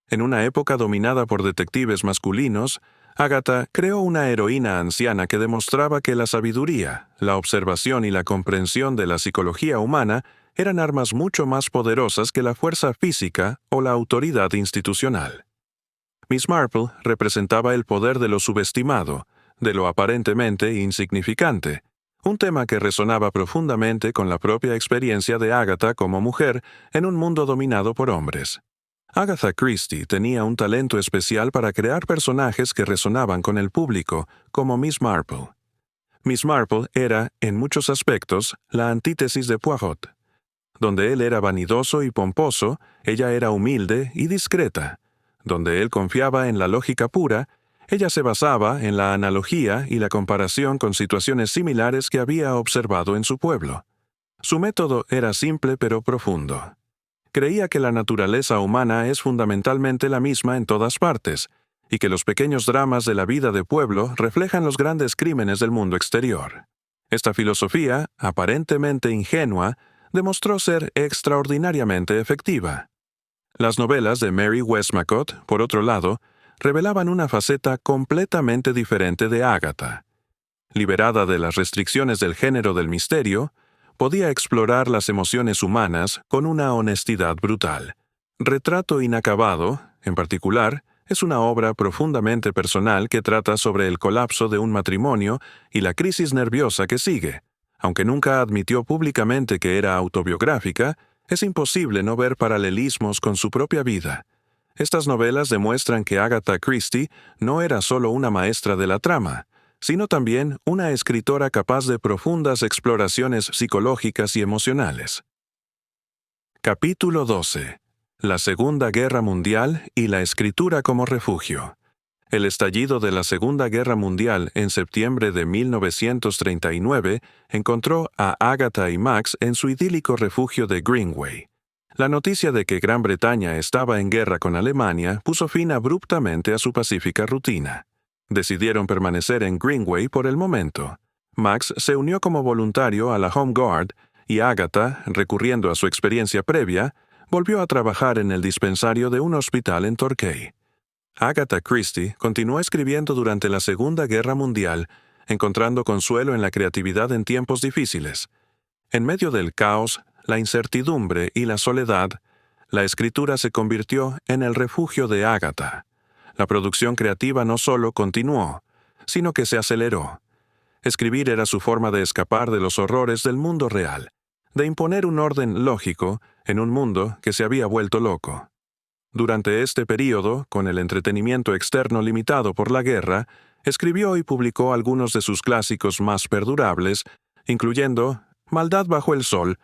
En una época dominada por detectives masculinos, Agatha creó una heroína anciana que demostraba que la sabiduría, la observación y la comprensión de la psicología humana eran armas mucho más poderosas que la fuerza física o la autoridad institucional. Miss Marple representaba el poder de lo subestimado, de lo aparentemente insignificante, un tema que resonaba profundamente con la propia experiencia de Agatha como mujer en un mundo dominado por hombres. Agatha Christie tenía un talento especial para crear personajes que resonaban con el público, como Miss Marple. Miss Marple era, en muchos aspectos, la antítesis de Poirot. Donde él era vanidoso y pomposo, ella era humilde y discreta. Donde él confiaba en la lógica pura, ella se basaba en la analogía y la comparación con situaciones similares que había observado en su pueblo. Su método era simple pero profundo. Creía que la naturaleza humana es fundamentalmente la misma en todas partes, y que los pequeños dramas de la vida de pueblo reflejan los grandes crímenes del mundo exterior. Esta filosofía, aparentemente ingenua, demostró ser extraordinariamente efectiva. Las novelas de Mary Westmacott, por otro lado, revelaban una faceta completamente diferente de Agatha. Liberada de las restricciones del género del misterio, podía explorar las emociones humanas con una honestidad brutal. Retrato inacabado, en particular, es una obra profundamente personal que trata sobre el colapso de un matrimonio y la crisis nerviosa que sigue. Aunque nunca admitió públicamente que era autobiográfica, es imposible no ver paralelismos con su propia vida. Estas novelas demuestran que Agatha Christie no era solo una maestra de la trama, sino también una escritora capaz de profundas exploraciones psicológicas y emocionales. Capítulo 12. La Segunda Guerra Mundial y la escritura como refugio. El estallido de la Segunda Guerra Mundial en septiembre de 1939 encontró a Agatha y Max en su idílico refugio de Greenway. La noticia de que Gran Bretaña estaba en guerra con Alemania puso fin abruptamente a su pacífica rutina. Decidieron permanecer en Greenway por el momento. Max se unió como voluntario a la Home Guard y Agatha, recurriendo a su experiencia previa, volvió a trabajar en el dispensario de un hospital en Torquay. Agatha Christie continuó escribiendo durante la Segunda Guerra Mundial, encontrando consuelo en la creatividad en tiempos difíciles. En medio del caos, la incertidumbre y la soledad, la escritura se convirtió en el refugio de Agatha. La producción creativa no solo continuó, sino que se aceleró. Escribir era su forma de escapar de los horrores del mundo real, de imponer un orden lógico en un mundo que se había vuelto loco. Durante este período, con el entretenimiento externo limitado por la guerra, escribió y publicó algunos de sus clásicos más perdurables, incluyendo Maldad bajo el sol,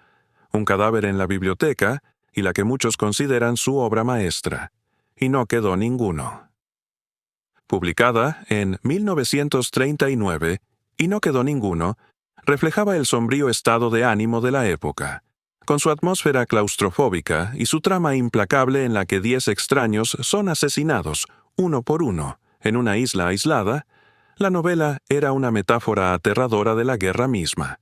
Un cadáver en la biblioteca y la que muchos consideran su obra maestra, Y no quedó ninguno. Publicada en 1939, Y no quedó ninguno, reflejaba el sombrío estado de ánimo de la época. Con su atmósfera claustrofóbica y su trama implacable en la que 10 extraños son asesinados, uno por uno, en una isla aislada, la novela era una metáfora aterradora de la guerra misma.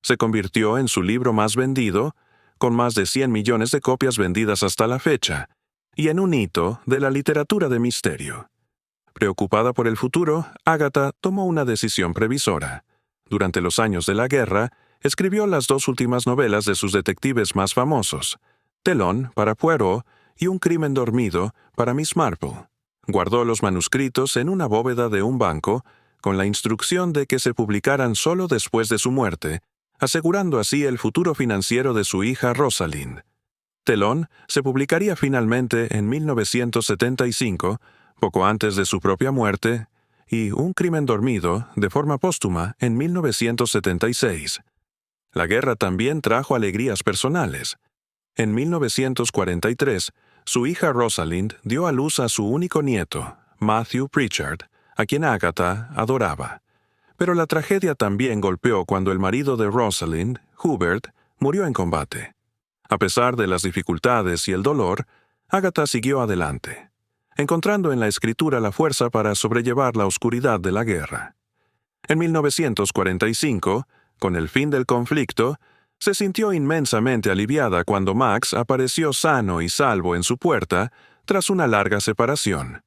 Se convirtió en su libro más vendido, con más de 100 millones de copias vendidas hasta la fecha, y en un hito de la literatura de misterio. Preocupada por el futuro, Agatha tomó una decisión previsora. Durante los años de la guerra, escribió las 2 últimas novelas de sus detectives más famosos, Telón para Poirot y Un crimen dormido para Miss Marple. Guardó los manuscritos en una bóveda de un banco, con la instrucción de que se publicaran solo después de su muerte, asegurando así el futuro financiero de su hija Rosalind. Telón se publicaría finalmente en 1975, poco antes de su propia muerte, y Un crimen dormido, de forma póstuma, en 1976. La guerra también trajo alegrías personales. En 1943, su hija Rosalind dio a luz a su único nieto, Matthew Pritchard, a quien Agatha adoraba. Pero la tragedia también golpeó cuando el marido de Rosalind, Hubert, murió en combate. A pesar de las dificultades y el dolor, Agatha siguió adelante, encontrando en la escritura la fuerza para sobrellevar la oscuridad de la guerra. En 1945, con el fin del conflicto, se sintió inmensamente aliviada cuando Max apareció sano y salvo en su puerta tras una larga separación.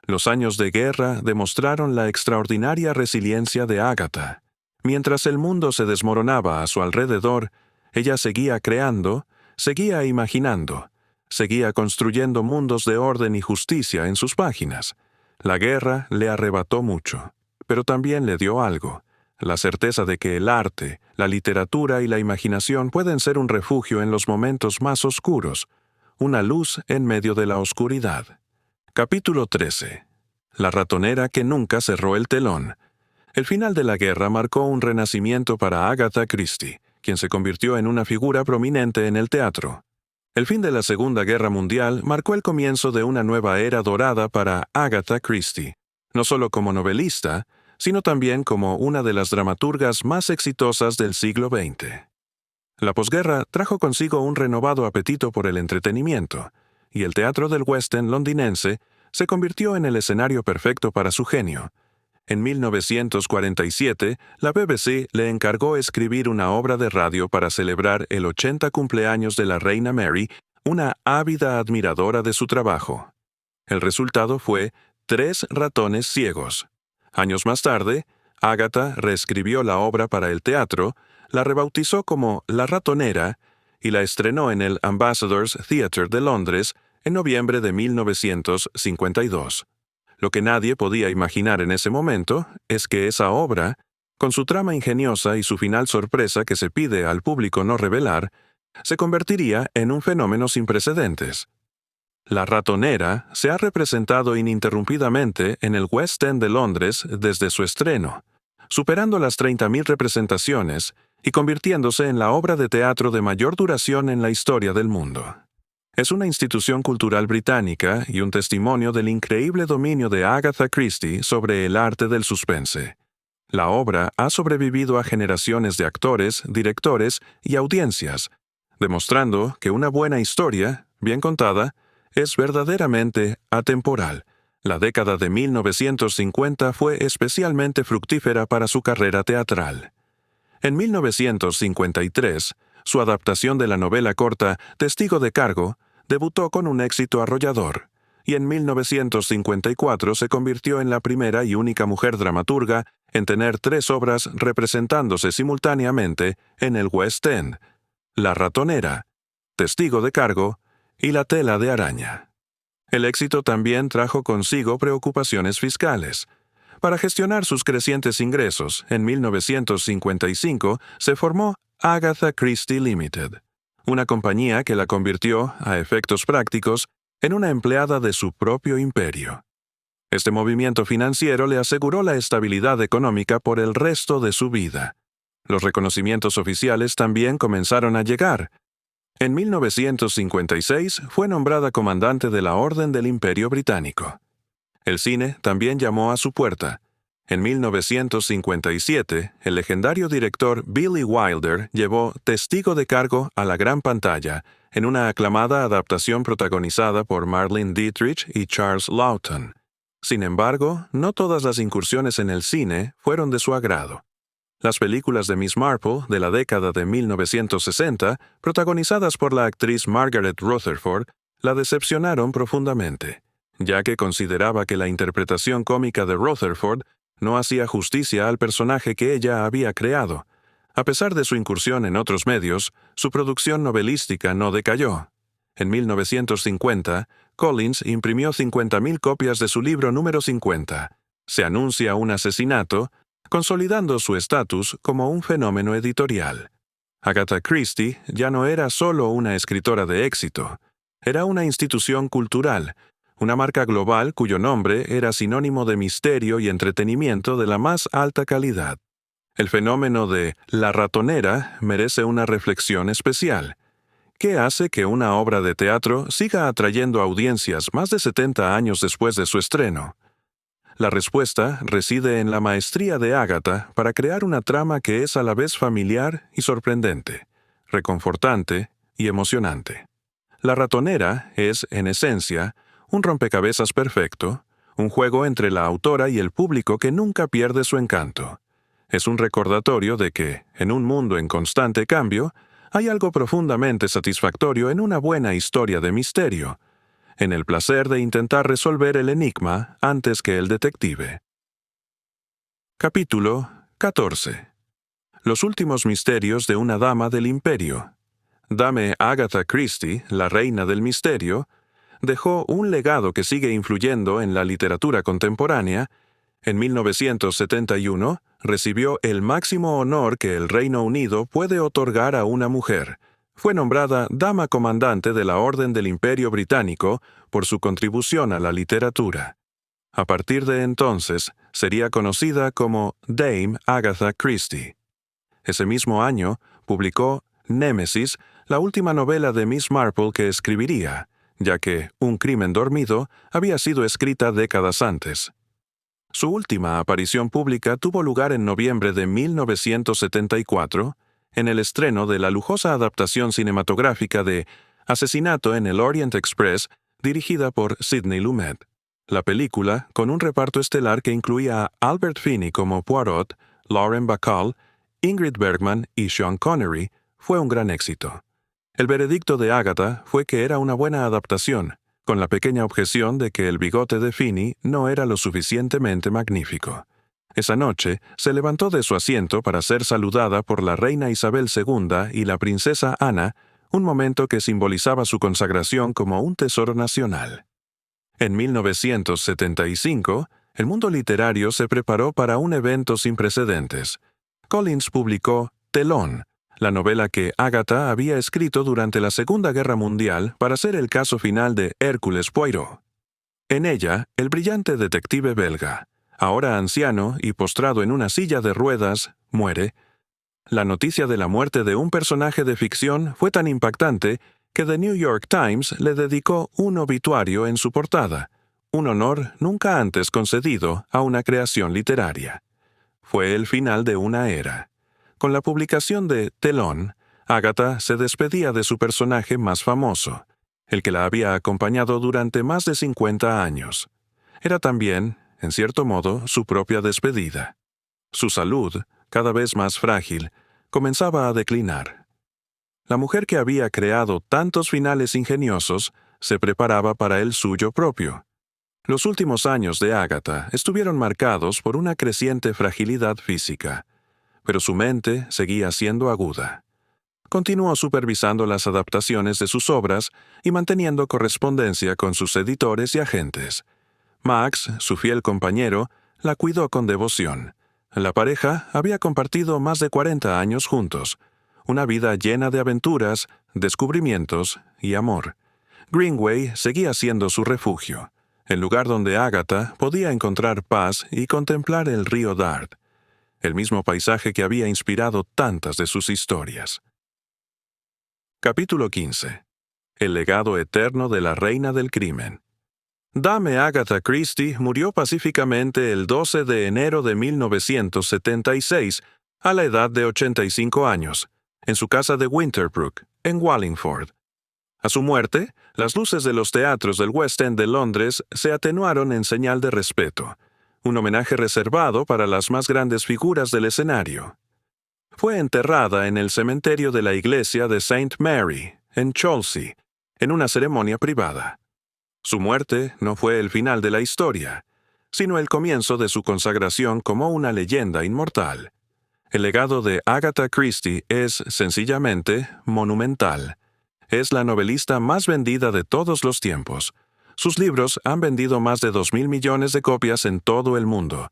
Los años de guerra demostraron la extraordinaria resiliencia de Agatha. Mientras el mundo se desmoronaba a su alrededor, ella seguía creando, seguía imaginando, seguía construyendo mundos de orden y justicia en sus páginas. La guerra le arrebató mucho, pero también le dio algo: la certeza de que el arte, la literatura y la imaginación pueden ser un refugio en los momentos más oscuros, una luz en medio de la oscuridad. Capítulo 13. La ratonera que nunca cerró el telón. El final de la guerra marcó un renacimiento para Agatha Christie, quien se convirtió en una figura prominente en el teatro. El fin de la Segunda Guerra Mundial marcó el comienzo de una nueva era dorada para Agatha Christie, no solo como novelista, sino también como una de las dramaturgas más exitosas del siglo XX. La posguerra trajo consigo un renovado apetito por el entretenimiento, y el teatro del West End londinense se convirtió en el escenario perfecto para su genio. En 1947, la BBC le encargó escribir una obra de radio para celebrar el 80 cumpleaños de la reina Mary, una ávida admiradora de su trabajo. El resultado fue 3 ratones ciegos. Años más tarde, Agatha reescribió la obra para el teatro, la rebautizó como La Ratonera y la estrenó en el Ambassadors Theatre de Londres en noviembre de 1952. Lo que nadie podía imaginar en ese momento es que esa obra, con su trama ingeniosa y su final sorpresa que se pide al público no revelar, se convertiría en un fenómeno sin precedentes. La Ratonera se ha representado ininterrumpidamente en el West End de Londres desde su estreno, superando las 30.000 representaciones y convirtiéndose en la obra de teatro de mayor duración en la historia del mundo. Es una institución cultural británica y un testimonio del increíble dominio de Agatha Christie sobre el arte del suspense. La obra ha sobrevivido a generaciones de actores, directores y audiencias, demostrando que una buena historia, bien contada, es verdaderamente atemporal. La década de 1950 fue especialmente fructífera para su carrera teatral. En 1953, su adaptación de la novela corta Testigo de Cargo debutó con un éxito arrollador, y en 1954 se convirtió en la primera y única mujer dramaturga en tener 3 obras representándose simultáneamente en el West End: La Ratonera, Testigo de Cargo y La Tela de Araña. El éxito también trajo consigo preocupaciones fiscales. Para gestionar sus crecientes ingresos, en 1955 se formó Agatha Christie Limited, una compañía que la convirtió, a efectos prácticos, en una empleada de su propio imperio. Este movimiento financiero le aseguró la estabilidad económica por el resto de su vida. Los reconocimientos oficiales también comenzaron a llegar. En 1956 fue nombrada comandante de la Orden del Imperio Británico. El cine también llamó a su puerta. En 1957, el legendario director Billy Wilder llevó Testigo de Cargo a la gran pantalla en una aclamada adaptación protagonizada por Marlene Dietrich y Charles Laughton. Sin embargo, no todas las incursiones en el cine fueron de su agrado. Las películas de Miss Marple de la década de 1960, protagonizadas por la actriz Margaret Rutherford, la decepcionaron profundamente, ya que consideraba que la interpretación cómica de Rutherford no hacía justicia al personaje que ella había creado. A pesar de su incursión en otros medios, su producción novelística no decayó. En 1950, Collins imprimió 50.000 copias de su libro número 50. Se anuncia un asesinato, consolidando su estatus como un fenómeno editorial. Agatha Christie ya no era solo una escritora de éxito, era una institución cultural, una marca global cuyo nombre era sinónimo de misterio y entretenimiento de la más alta calidad. El fenómeno de La Ratonera merece una reflexión especial. ¿Qué hace que una obra de teatro siga atrayendo audiencias más de 70 años después de su estreno? La respuesta reside en la maestría de Agatha para crear una trama que es a la vez familiar y sorprendente, reconfortante y emocionante. La Ratonera es, en esencia, un rompecabezas perfecto, un juego entre la autora y el público que nunca pierde su encanto. Es un recordatorio de que, en un mundo en constante cambio, hay algo profundamente satisfactorio en una buena historia de misterio, en el placer de intentar resolver el enigma antes que el detective. Capítulo 14. Los últimos misterios de una dama del imperio. Dame Agatha Christie, la reina del misterio, dejó un legado que sigue influyendo en la literatura contemporánea. En 1971, recibió el máximo honor que el Reino Unido puede otorgar a una mujer. Fue nombrada Dama Comandante de la Orden del Imperio Británico por su contribución a la literatura. A partir de entonces, sería conocida como Dame Agatha Christie. Ese mismo año, publicó Némesis, la última novela de Miss Marple que escribiría, ya que Un crimen dormido había sido escrita décadas antes. Su última aparición pública tuvo lugar en noviembre de 1974, en el estreno de la lujosa adaptación cinematográfica de Asesinato en el Orient Express, dirigida por Sidney Lumet. La película, con un reparto estelar que incluía a Albert Finney como Poirot, Lauren Bacall, Ingrid Bergman y Sean Connery, fue un gran éxito. El veredicto de Agatha fue que era una buena adaptación, con la pequeña objeción de que el bigote de Finney no era lo suficientemente magnífico. Esa noche, se levantó de su asiento para ser saludada por la reina Isabel II y la princesa Ana, un momento que simbolizaba su consagración como un tesoro nacional. En 1975, el mundo literario se preparó para un evento sin precedentes. Collins publicó Telón, la novela que Agatha había escrito durante la Segunda Guerra Mundial para ser el caso final de Hércules Poirot. En ella, el brillante detective belga, ahora anciano y postrado en una silla de ruedas, muere. La noticia de la muerte de un personaje de ficción fue tan impactante que The New York Times le dedicó un obituario en su portada, un honor nunca antes concedido a una creación literaria. Fue el final de una era. Con la publicación de Telón, Agatha se despedía de su personaje más famoso, el que la había acompañado durante más de 50 años. Era también, en cierto modo, su propia despedida. Su salud, cada vez más frágil, comenzaba a declinar. La mujer que había creado tantos finales ingeniosos se preparaba para el suyo propio. Los últimos años de Agatha estuvieron marcados por una creciente fragilidad física, pero su mente seguía siendo aguda. Continuó supervisando las adaptaciones de sus obras y manteniendo correspondencia con sus editores y agentes. Max, su fiel compañero, la cuidó con devoción. La pareja había compartido más de 40 años juntos, una vida llena de aventuras, descubrimientos y amor. Greenway seguía siendo su refugio, el lugar donde Agatha podía encontrar paz y contemplar el río Dart, el mismo paisaje que había inspirado tantas de sus historias. Capítulo 15. El legado eterno de la reina del crimen. Dame Agatha Christie murió pacíficamente el 12 de enero de 1976, a la edad de 85 años, en su casa de Winterbrook, en Wallingford. A su muerte, las luces de los teatros del West End de Londres se atenuaron en señal de respeto, un homenaje reservado para las más grandes figuras del escenario. Fue enterrada en el cementerio de la iglesia de St. Mary, en Chelsea, en una ceremonia privada. Su muerte no fue el final de la historia, sino el comienzo de su consagración como una leyenda inmortal. El legado de Agatha Christie es, sencillamente, monumental. Es la novelista más vendida de todos los tiempos. Sus libros han vendido más de 2.000 millones de copias en todo el mundo,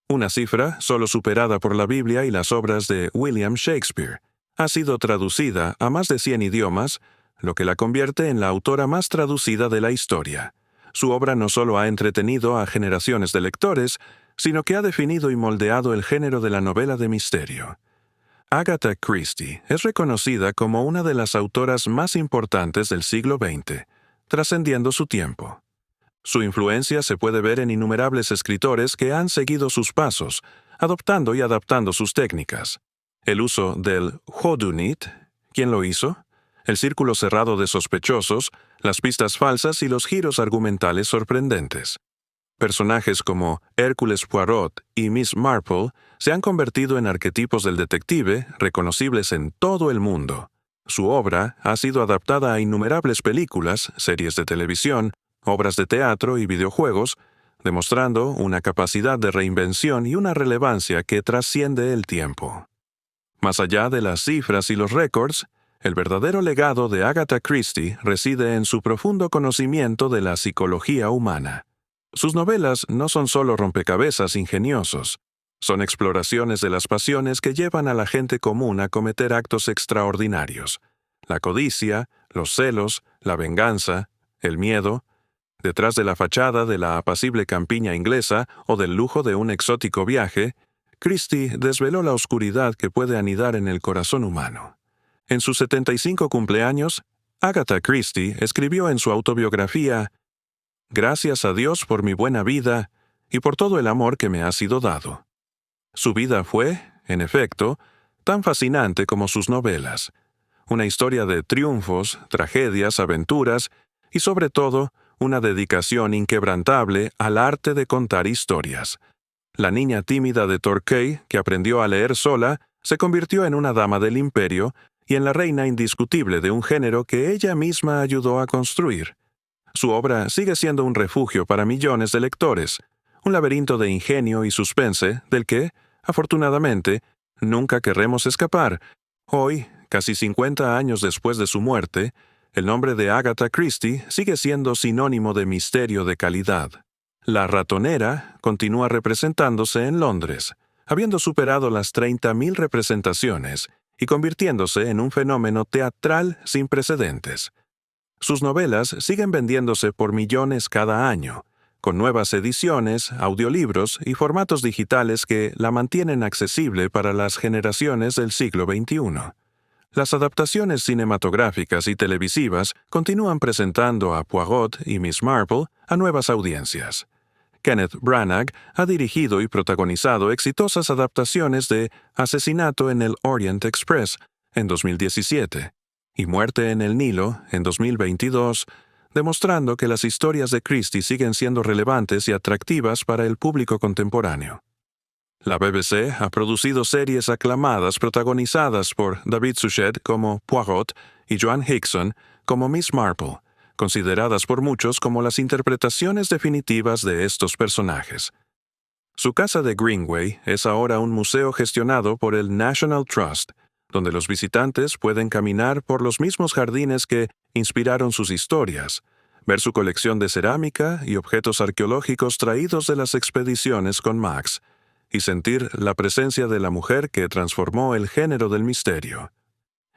una cifra solo superada por la Biblia y las obras de William Shakespeare. Ha sido traducida a más de 100 idiomas, lo que la convierte en la autora más traducida de la historia. Su obra no solo ha entretenido a generaciones de lectores, sino que ha definido y moldeado el género de la novela de misterio. Agatha Christie es reconocida como una de las autoras más importantes del siglo XX, trascendiendo su tiempo. Su influencia se puede ver en innumerables escritores que han seguido sus pasos, adoptando y adaptando sus técnicas. El uso del whodunit, ¿quién lo hizo?, el círculo cerrado de sospechosos, las pistas falsas y los giros argumentales sorprendentes. Personajes como Hércules Poirot y Miss Marple se han convertido en arquetipos del detective reconocibles en todo el mundo. Su obra ha sido adaptada a innumerables películas, series de televisión, obras de teatro y videojuegos, demostrando una capacidad de reinvención y una relevancia que trasciende el tiempo. Más allá de las cifras y los récords, el verdadero legado de Agatha Christie reside en su profundo conocimiento de la psicología humana. Sus novelas no son solo rompecabezas ingeniosos, son exploraciones de las pasiones que llevan a la gente común a cometer actos extraordinarios. La codicia, los celos, la venganza, el miedo. Detrás de la fachada de la apacible campiña inglesa o del lujo de un exótico viaje, Christie desveló la oscuridad que puede anidar en el corazón humano. En sus 75 cumpleaños, Agatha Christie escribió en su autobiografía: «Gracias a Dios por mi buena vida y por todo el amor que me ha sido dado». Su vida fue, en efecto, tan fascinante como sus novelas. Una historia de triunfos, tragedias, aventuras y, sobre todo, una dedicación inquebrantable al arte de contar historias. La niña tímida de Torquay, que aprendió a leer sola, se convirtió en una dama del imperio y en la reina indiscutible de un género que ella misma ayudó a construir. Su obra sigue siendo un refugio para millones de lectores, un laberinto de ingenio y suspense del que, afortunadamente, nunca querremos escapar. Hoy, casi 50 años después de su muerte, el nombre de Agatha Christie sigue siendo sinónimo de misterio de calidad. La ratonera continúa representándose en Londres, habiendo superado las 30.000 representaciones y convirtiéndose en un fenómeno teatral sin precedentes. Sus novelas siguen vendiéndose por millones cada año, con nuevas ediciones, audiolibros y formatos digitales que la mantienen accesible para las generaciones del siglo XXI. Las adaptaciones cinematográficas y televisivas continúan presentando a Poirot y Miss Marple a nuevas audiencias. Kenneth Branagh ha dirigido y protagonizado exitosas adaptaciones de Asesinato en el Orient Express en 2017 y Muerte en el Nilo en 2022, demostrando que las historias de Christie siguen siendo relevantes y atractivas para el público contemporáneo. La BBC ha producido series aclamadas protagonizadas por David Suchet como Poirot y Joan Hickson como Miss Marple, consideradas por muchos como las interpretaciones definitivas de estos personajes. Su casa de Greenway es ahora un museo gestionado por el National Trust, donde los visitantes pueden caminar por los mismos jardines que inspiraron sus historias, ver su colección de cerámica y objetos arqueológicos traídos de las expediciones con Max, y sentir la presencia de la mujer que transformó el género del misterio.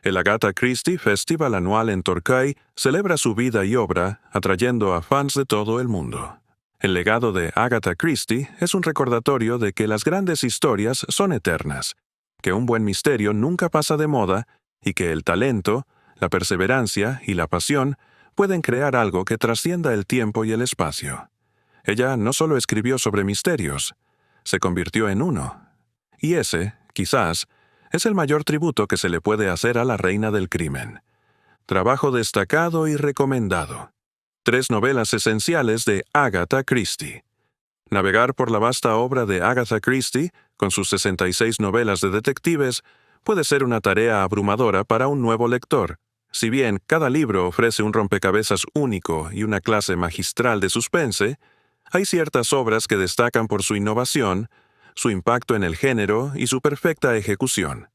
El Agatha Christie Festival anual en Torquay celebra su vida y obra, atrayendo a fans de todo el mundo. El legado de Agatha Christie es un recordatorio de que las grandes historias son eternas, que un buen misterio nunca pasa de moda y que el talento, la perseverancia y la pasión pueden crear algo que trascienda el tiempo y el espacio. Ella no solo escribió sobre misterios, se convirtió en uno. Y ese, quizás, es el mayor tributo que se le puede hacer a la reina del crimen. Trabajo destacado y recomendado. 3 novelas esenciales de Agatha Christie. Navegar por la vasta obra de Agatha Christie, con sus 66 novelas de detectives, puede ser una tarea abrumadora para un nuevo lector. Si bien cada libro ofrece un rompecabezas único y una clase magistral de suspense, hay ciertas obras que destacan por su innovación, su impacto en el género y su perfecta ejecución.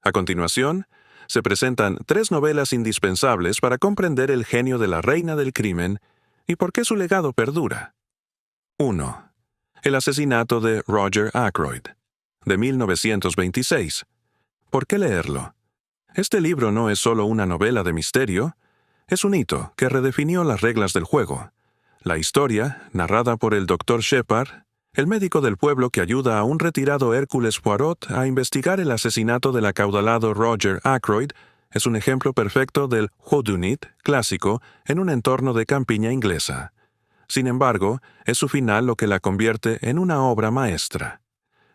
A continuación, se presentan 3 novelas indispensables para comprender el genio de la reina del crimen y por qué su legado perdura. 1. El asesinato de Roger Ackroyd, de 1926. ¿Por qué leerlo? Este libro no es solo una novela de misterio, es un hito que redefinió las reglas del juego. La historia, narrada por el Dr. Shepard, el médico del pueblo que ayuda a un retirado Hércules Poirot a investigar el asesinato del acaudalado Roger Ackroyd, es un ejemplo perfecto del whodunit clásico en un entorno de campiña inglesa. Sin embargo, es su final lo que la convierte en una obra maestra.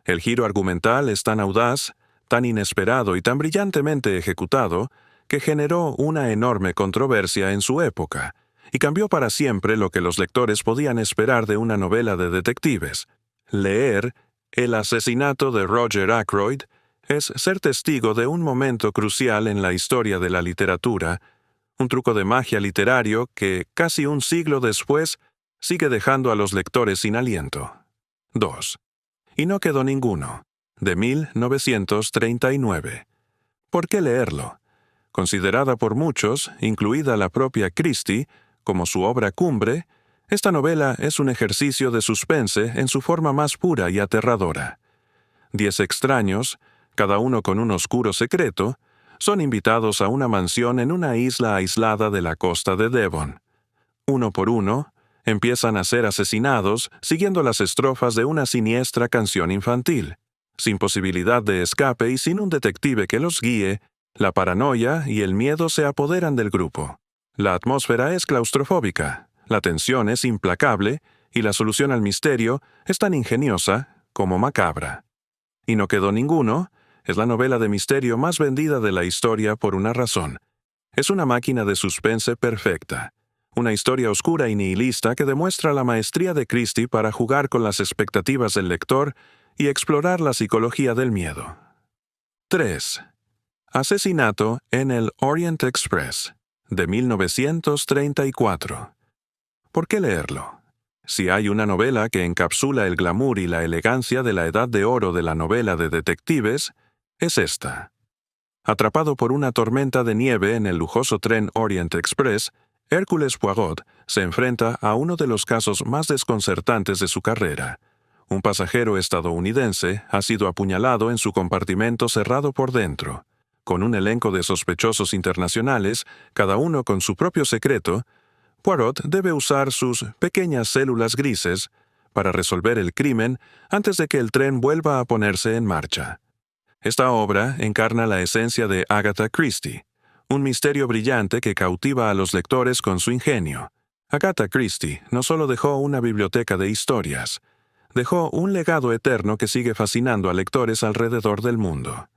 El giro argumental es tan audaz, tan inesperado y tan brillantemente ejecutado, que generó una enorme controversia en su época, y cambió para siempre lo que los lectores podían esperar de una novela de detectives. Leer El asesinato de Roger Ackroyd es ser testigo de un momento crucial en la historia de la literatura, un truco de magia literario que, casi un siglo después, sigue dejando a los lectores sin aliento. 2. Y no quedó ninguno, de 1939. ¿Por qué leerlo? Considerada por muchos, incluida la propia Christie, como su obra cumbre, esta novela es un ejercicio de suspense en su forma más pura y aterradora. 10 extraños, cada uno con un oscuro secreto, son invitados a una mansión en una isla aislada de la costa de Devon. Uno por uno, empiezan a ser asesinados siguiendo las estrofas de una siniestra canción infantil. Sin posibilidad de escape y sin un detective que los guíe, la paranoia y el miedo se apoderan del grupo. La atmósfera es claustrofóbica, la tensión es implacable y la solución al misterio es tan ingeniosa como macabra. Y no quedó ninguno, es la novela de misterio más vendida de la historia por una razón. Es una máquina de suspense perfecta. Una historia oscura y nihilista que demuestra la maestría de Christie para jugar con las expectativas del lector y explorar la psicología del miedo. 3. Asesinato en el Orient Express, de 1934. ¿Por qué leerlo? Si hay una novela que encapsula el glamour y la elegancia de la edad de oro de la novela de detectives, es esta. Atrapado por una tormenta de nieve en el lujoso tren Orient Express, Hércules Poirot se enfrenta a uno de los casos más desconcertantes de su carrera. Un pasajero estadounidense ha sido apuñalado en su compartimento cerrado por dentro. Con un elenco de sospechosos internacionales, cada uno con su propio secreto, Poirot debe usar sus pequeñas células grises para resolver el crimen antes de que el tren vuelva a ponerse en marcha. Esta obra encarna la esencia de Agatha Christie, un misterio brillante que cautiva a los lectores con su ingenio. Agatha Christie no solo dejó una biblioteca de historias, dejó un legado eterno que sigue fascinando a lectores alrededor del mundo.